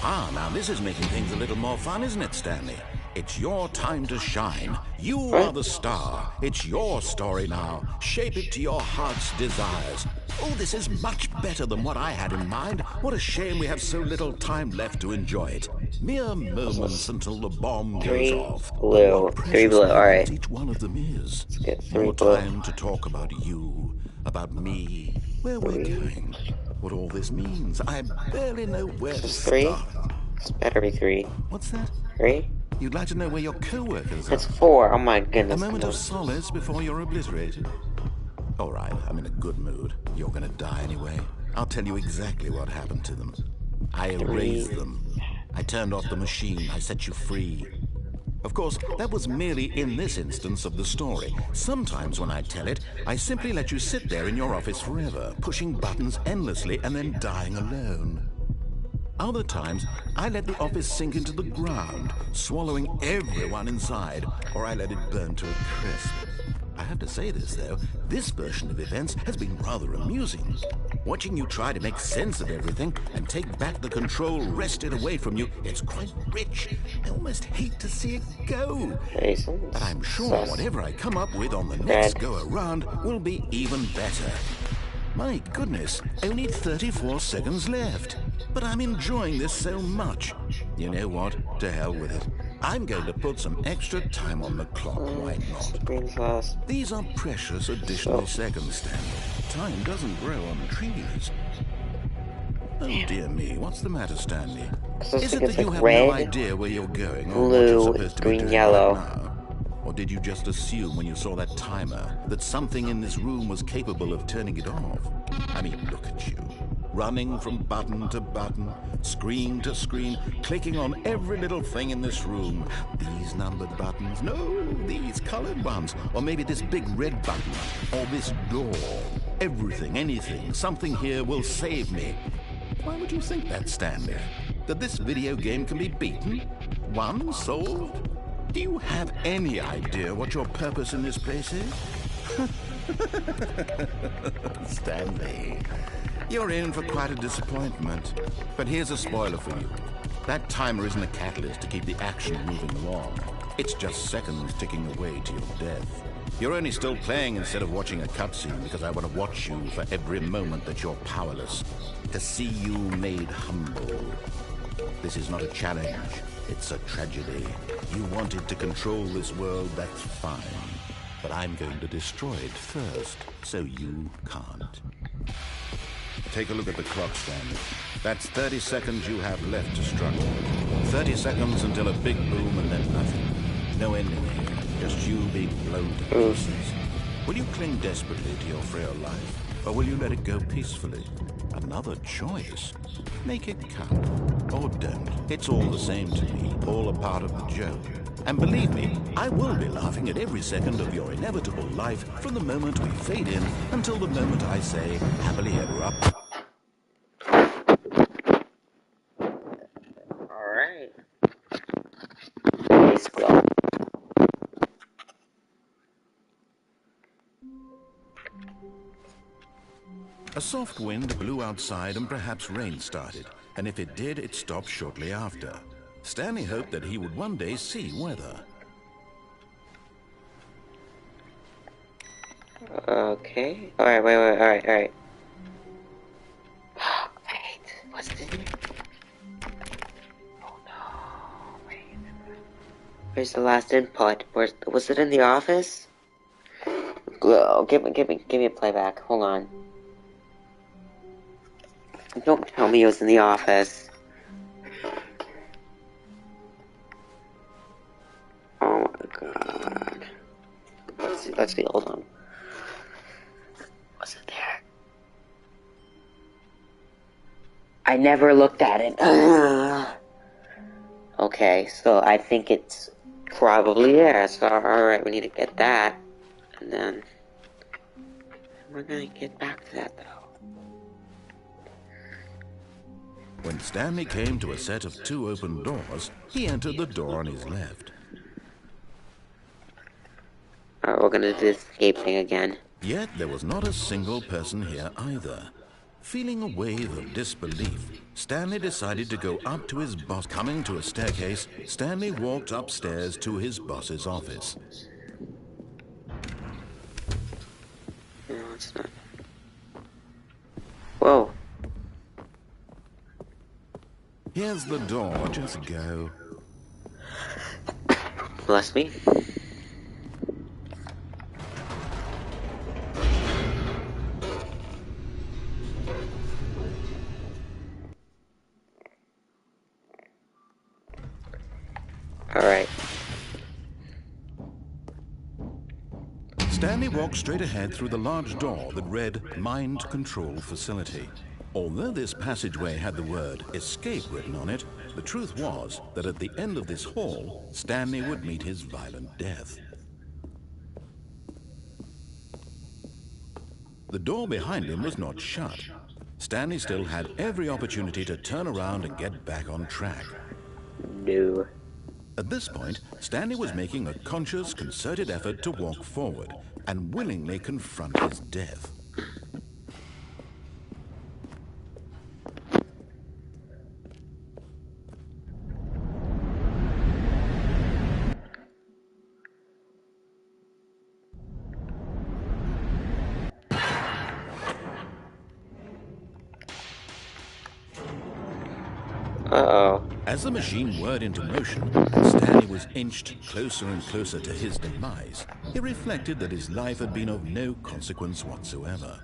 Ah, now this is making things a little more fun, isn't it, Stanley? It's your time to shine. You are the star. It's your story now. Shape it to your heart's desires. Oh, this is much better than what I had in mind. What a shame we have so little time left to enjoy it. Mere moments until the bomb goes off. Blue. 3 blue, alright. Each one of them is. Let's get 3 More blue. time to talk about you, about me, where we're going, what all this means. I barely know where to This is 3? start. This better be 3. What's that? 3? You'd like to know where your co-workers are? It's 4. Oh my A goodness. moment of solace before you're obliterated. All right, I'm in a good mood. You're gonna die anyway. I'll tell you exactly what happened to them. I erased them. I turned off the machine. I set you free. Of course, that was merely in this instance of the story. Sometimes when I tell it, I simply let you sit there in your office forever, pushing buttons endlessly and then dying alone. Other times, I let the office sink into the ground, swallowing everyone inside, or I let it burn to a crisp. I have to say this, though, this version of events has been rather amusing. Watching you try to make sense of everything and take back the control wrested away from you, it's quite rich. I almost hate to see it go. But I'm sure whatever I come up with on the next go-around will be even better. My goodness, only 34 seconds left. But I'm enjoying this so much. You know what? To hell with it. I'm going to put some extra time on the clock, why not? These are precious additional seconds, Stanley. Time doesn't grow on trees. Oh dear me, what's the matter, Stanley? Is it that you have no idea where you're going or what you're supposed to be doing right now? Or did you just assume when you saw that timer that something in this room was capable of turning it off? I mean, look at you. Running from button to button, screen to screen, clicking on every little thing in this room. These numbered buttons, no, these colored ones. Or maybe this big red button, or this door. Everything, anything, something here will save me. Why would you think that, Stanley? That this video game can be beaten? Won? Solved? Do you have any idea what your purpose in this place is? Stanley, you're in for quite a disappointment. But here's a spoiler for you. That timer isn't a catalyst to keep the action moving along. It's just seconds ticking away to your death. You're only still playing instead of watching a cutscene because I want to watch you for every moment that you're powerless. To see you made humble. This is not a challenge. It's a tragedy. You wanted to control this world, that's fine. But I'm going to destroy it first, so you can't. Take a look at the clock, Stanley. That's 30 seconds you have left to struggle. 30 seconds until a big boom and then nothing. No ending here, just you being blown to pieces. Will you cling desperately to your frail life, or will you let it go peacefully? Another choice. Make it count, or don't. It's all the same to me, all a part of the joke. And believe me, I will be laughing at every second of your inevitable life from the moment we fade in until the moment I say, happily ever up. Alright. Let's go. A soft wind blew outside and perhaps rain started, and if it did, it stopped shortly after. Stanley hoped that he would one day see weather. Okay. Alright, wait, alright. Wait, what's in here? Oh no, wait. Where's the last input? Was it in the office? Oh, give me a playback. Hold on. Don't tell me it was in the office. Oh my god. Let's see, hold on. Was it there? I never looked at it. Okay, so I think it's probably there. So, alright, we need to get that. And then... we're gonna get back to that, though. When Stanley came to a set of 2 open doors, he entered the door on his left. Alright, we're gonna do this escape thing again. Yet there was not a single person here either. Feeling a wave of disbelief, Stanley decided to go up to his boss. Coming to a staircase, Stanley walked upstairs to his boss's office. No, it's not. Whoa. Here's the door, just go. Bless me. Alright. Stanley walked straight ahead through the large door that read Mind Control Facility. Although this passageway had the word escape written on it, the truth was that at the end of this hall, Stanley would meet his violent death. The door behind him was not shut. Stanley still had every opportunity to turn around and get back on track. No. At this point, Stanley was making a conscious, concerted effort to walk forward and willingly confront his death. Uh-oh. As the machine whirred into motion and Stanley was inched closer and closer to his demise, he reflected that his life had been of no consequence whatsoever.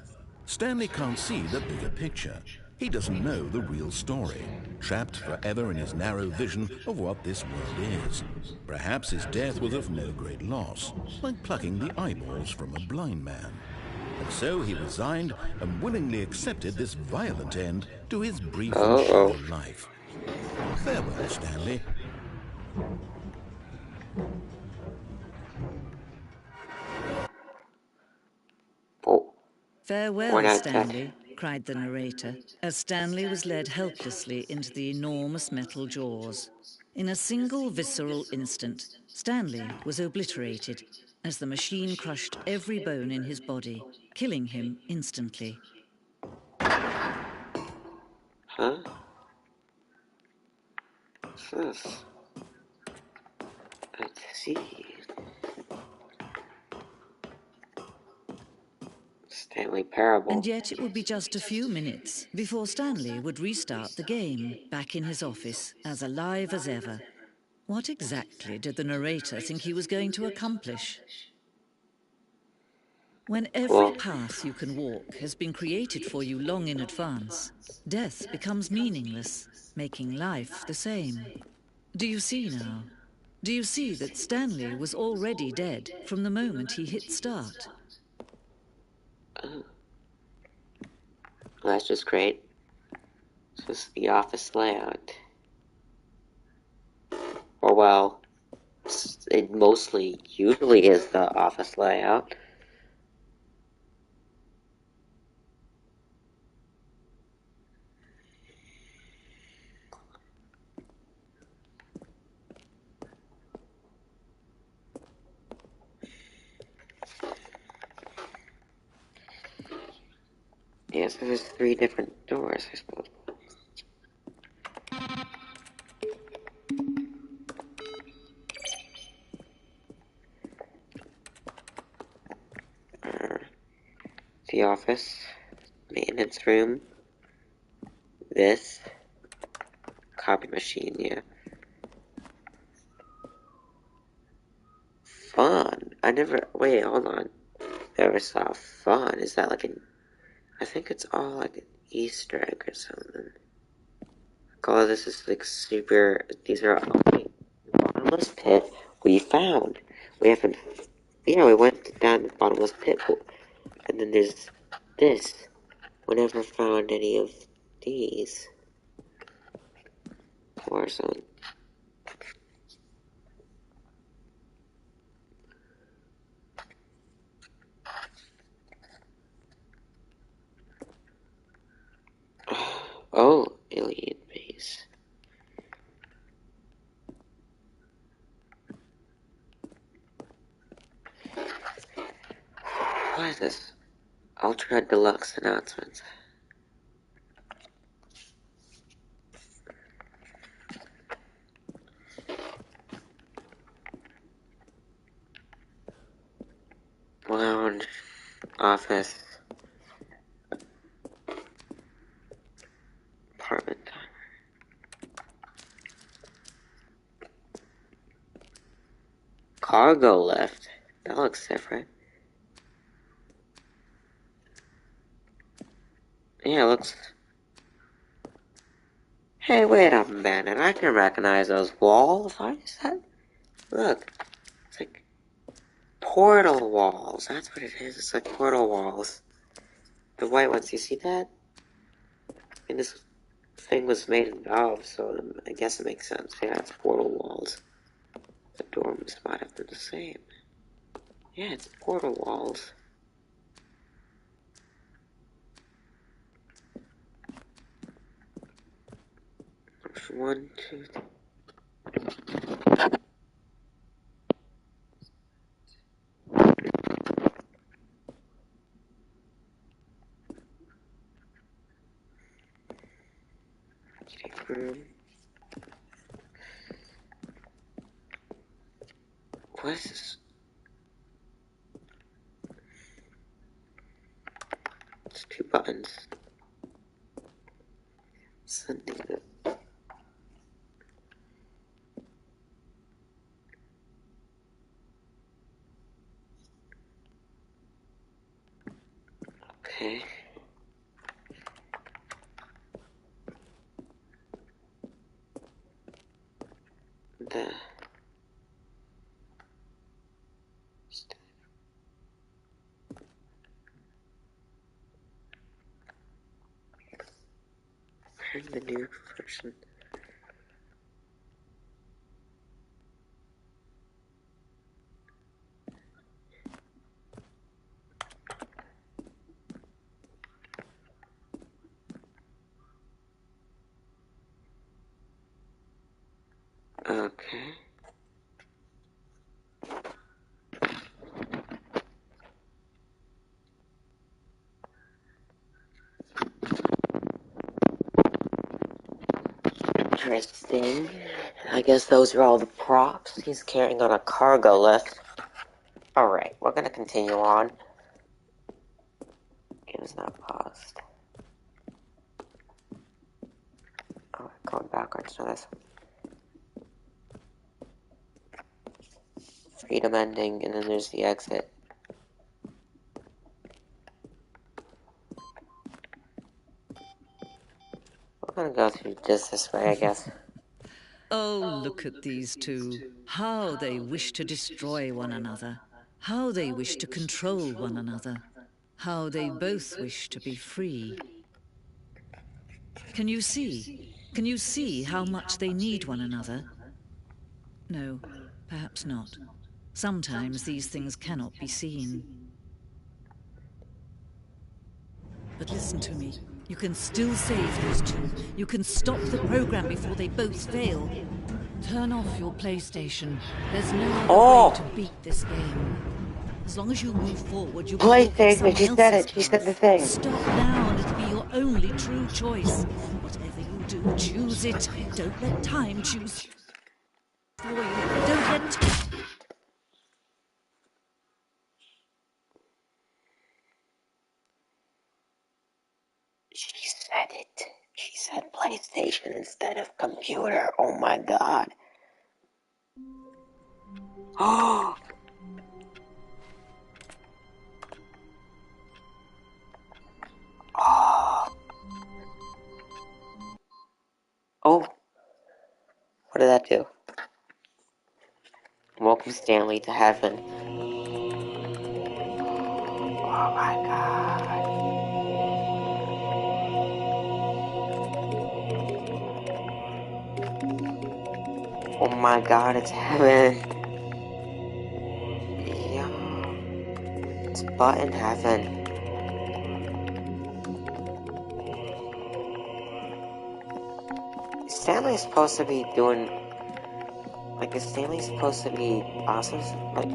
Stanley can't see the bigger picture. He doesn't know the real story, trapped forever in his narrow vision of what this world is. Perhaps his death was of no great loss, like plucking the eyeballs from a blind man. And so he resigned and willingly accepted this violent end to his brief and shallow life. Farewell, Stanley. Oh. Farewell, Stanley, cried the narrator, as Stanley was led helplessly into the enormous metal jaws. In a single visceral instant, Stanley was obliterated as the machine crushed every bone in his body, killing him instantly. Huh? What's this? Let's see. Stanley Parable. And yet it would be just a few minutes before Stanley would restart the game, back in his office, as alive as ever. What exactly did the narrator think he was going to accomplish? When every path you can walk has been created for you long in advance, death becomes meaningless, making life the same. Do you see now? Do you see that Stanley was already dead from the moment he hit start? Oh, well, that's just great. This is the office layout. Or well, it usually is the office layout. Yes, there's 3 different doors, I suppose. The office, maintenance room, this, copy machine, yeah. Fun. Wait, hold on. Never saw fun. Is that like I think it's all like an Easter egg or something. Oh, this is like these are the bottomless pit we found. We haven't, we went down the bottomless pit, and then there's this. We never found any of these. Or something. Oh, alien base. What is this? Ultra Deluxe announcements. Lounge. Office. Apartment. Cargo lift. That looks different. Yeah, it looks... Hey, wait a minute. I can recognize those walls. What is that? Look. It's like portal walls. That's what it is. It's like portal walls. The white ones. You see that? And this thing was made of valve, so I guess it makes sense. Yeah, it's portal walls. The dorms might have been the same. Yeah, it's portal walls. One, two, three. Room. What is this? It's 2 buttons. Sending it. Okay. The the new version. Okay. Interesting. I guess those are all the props he's carrying on a cargo lift. Alright, we're gonna continue on. Game is not paused. Alright, going backwards to this. Freedom ending, and then there's the exit. We're gonna go through just this way, I guess. Oh, look at these two. How they wish to destroy one another. How they wish to control one another. How they both wish to be free. Can you see? Can you see how much they need one another? No, perhaps not. Sometimes these things cannot be seen. But listen to me. You can still save those two. You can stop the program before they both fail. Turn off your PlayStation. There's no other way to beat this game. As long as you move forward, you'll be walking PlayStation, someone she said else's it, she said the path. thing. Stop now and it'll be your only true choice. Whatever you do, choose it. Don't let time choose for you. Don't let She said it. She said PlayStation instead of computer. Oh my god. Oh! Oh! Oh! What did that do? Welcome Stanley to heaven. Oh my god. Oh my god, it's heaven. Yeah. It's button heaven. Stanley's supposed to be doing... Like, is Stanley supposed to be also, like,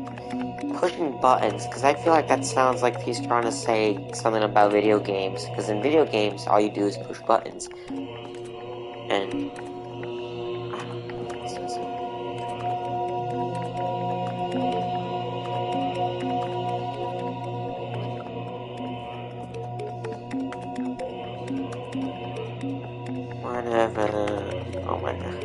pushing buttons? Because I feel like that sounds like he's trying to say something about video games. Because in video games, all you do is push buttons. And... Whatever. Oh my god.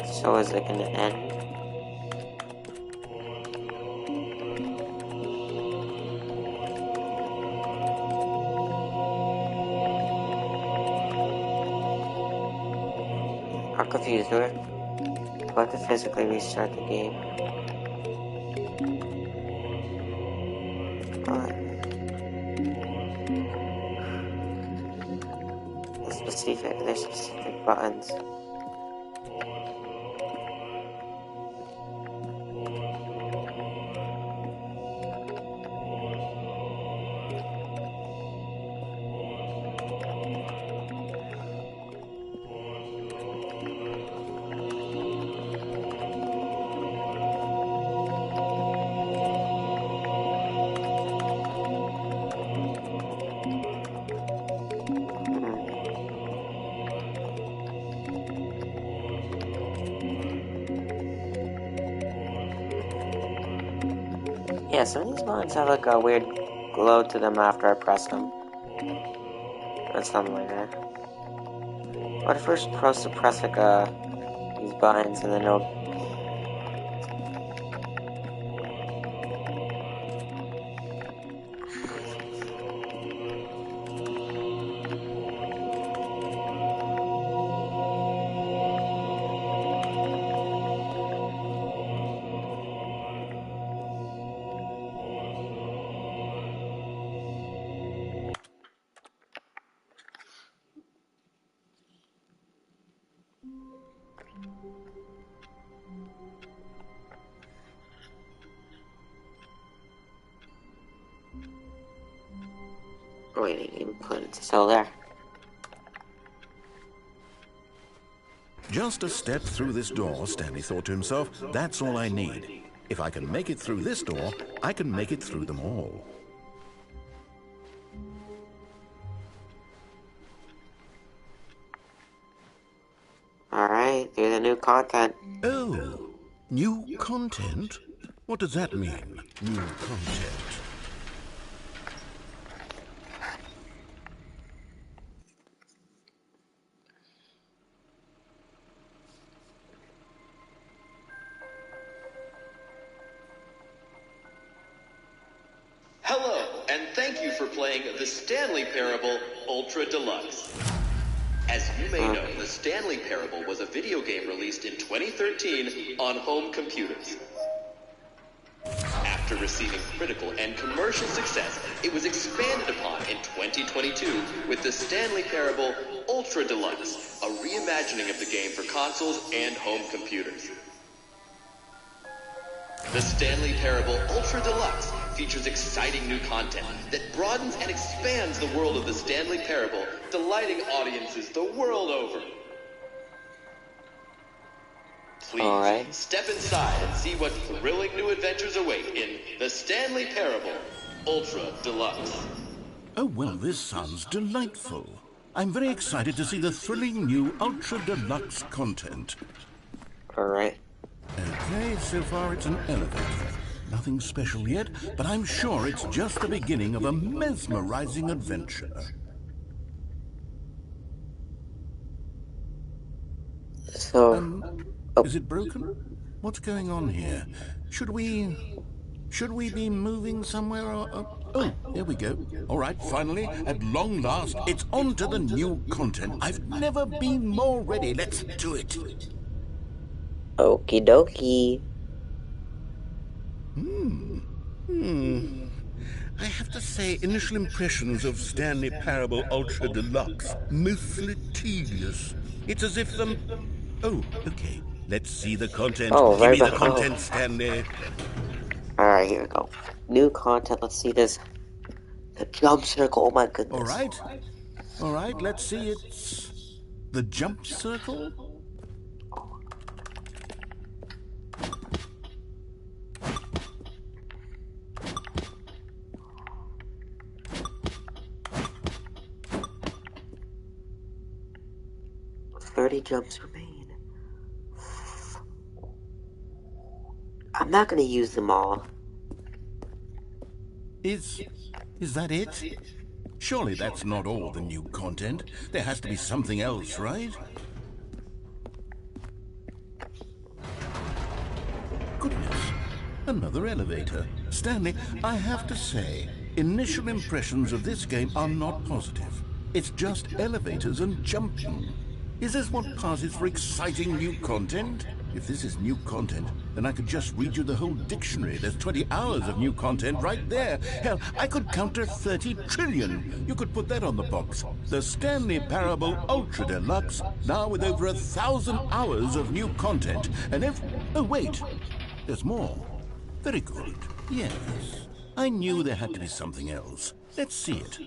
So is it gonna end? I'm confused, do it? Do I have to physically restart the game? There's specific buttons. Yeah, some of these buttons have like a weird glow to them after I press them. Or something like that. But at first supposed to press like these buttons and then it'll... Wait, I didn't even put it still there. Just a step through this door, Stanley thought to himself, that's all I need. If I can make it through this door, I can make it through them all. Alright, here's the new content. Oh, new content? What does that mean, new content? Hello, and thank you for playing the Stanley Parable Ultra Deluxe. As you may know, the Stanley Parable was a video game released in 2013 on home computers. After receiving critical and commercial success, it was expanded upon in 2022 with the Stanley Parable Ultra Deluxe, a reimagining of the game for consoles and home computers. The Stanley Parable Ultra Deluxe features exciting new content that broadens and expands the world of the Stanley Parable, delighting audiences the world over. Please step inside and see what thrilling new adventures await in the Stanley Parable Ultra Deluxe. Oh, well, this sounds delightful. I'm very excited to see the thrilling new Ultra Deluxe content. Alright. Okay, so far it's an elevator. Nothing special yet, but I'm sure it's just the beginning of a mesmerizing adventure. So... Is it broken? What's going on here? Should we be moving somewhere or... Oh, here we go. All right, finally, at long last, it's on to the new content. I've never been more ready. Let's do it. Okie dokie. I have to say, initial impressions of Stanley Parable Ultra Deluxe, mostly tedious. It's as if them... Oh, okay. Let's see the content. Oh, Give me the right content, Stanley. Alright, here we go. New content, let's see this. The jump circle, oh my goodness. All right, let's see. It's the jump circle. $30 jumps remain. I'm not gonna use them all. Is that it? Surely that's not all the new content. There has to be something else, right? Goodness, another elevator. Stanley, I have to say, initial impressions of this game are not positive. It's just elevators and jumping. Is this what passes for exciting new content? If this is new content, then I could just read you the whole dictionary. There's 20 hours of new content right there. Hell, I could counter 30 trillion. You could put that on the box. The Stanley Parable Ultra Deluxe, now with over 1,000 hours of new content. And if... Oh, wait. There's more. Very good. Yes. I knew there had to be something else. Let's see it.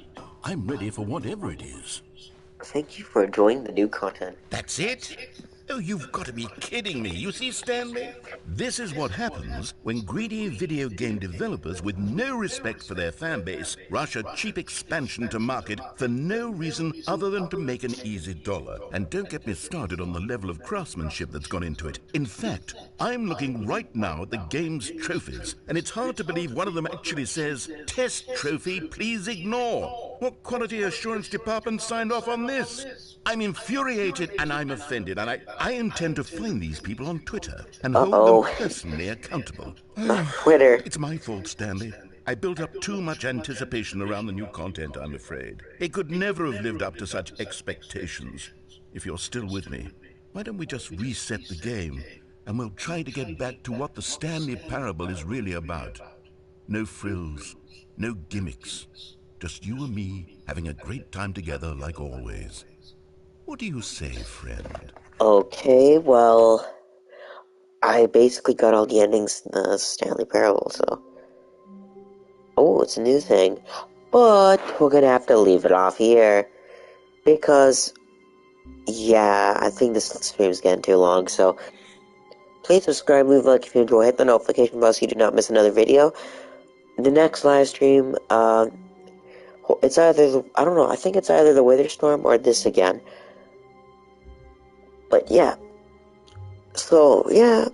I'm ready for whatever it is. Thank you for enjoying the new content. That's it? Oh, you've got to be kidding me. You see, Stanley? This is what happens when greedy video game developers with no respect for their fan base rush a cheap expansion to market for no reason other than to make an easy dollar. And don't get me started on the level of craftsmanship that's gone into it. In fact, I'm looking right now at the game's trophies, and it's hard to believe one of them actually says, "Test trophy, please ignore." What quality assurance department signed off on this? I'm infuriated and I'm offended, and I intend to find these people on Twitter and hold them personally accountable. Not Twitter. It's my fault, Stanley. I built up too much anticipation around the new content, I'm afraid. It could never have lived up to such expectations. If you're still with me, why don't we just reset the game, and we'll try to get back to what the Stanley Parable is really about. No frills, no gimmicks. Just you and me having a great time together like always. What do you say, friend? Okay, well, I basically got all the endings in the Stanley Parable, so... Oh, it's a new thing. But we're gonna have to leave it off here because, yeah, I think this stream is getting too long. So please subscribe, leave a like if you enjoy, hit the notification bell so you do not miss another video. The next live stream, it's either, I don't know, I think it's either the Wither Storm or this again. But yeah, so yeah,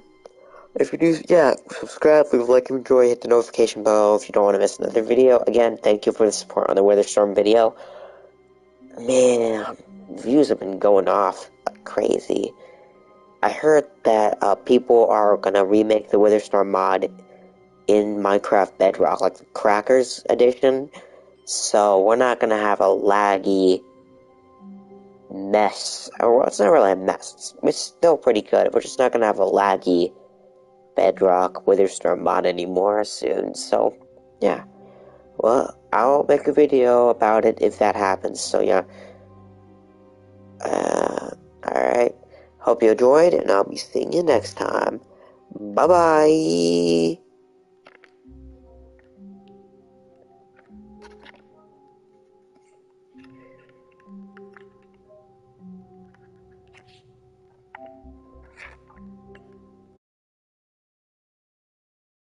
if you do, yeah, subscribe, leave a like if you enjoy, hit the notification bell if you don't want to miss another video. Again, thank you for the support on the Wither Storm video. Man, views have been going off like crazy. I heard that people are gonna remake the Witherstorm mod in Minecraft Bedrock, like the Crackers edition. So we're not gonna have a laggy mess. Or it's not really a mess. It's still pretty good. We're just not gonna have a laggy Bedrock Witherstorm mod anymore soon. So yeah. Well, I'll make a video about it if that happens. So yeah. Alright. Hope you enjoyed, and I'll be seeing you next time. Bye-bye!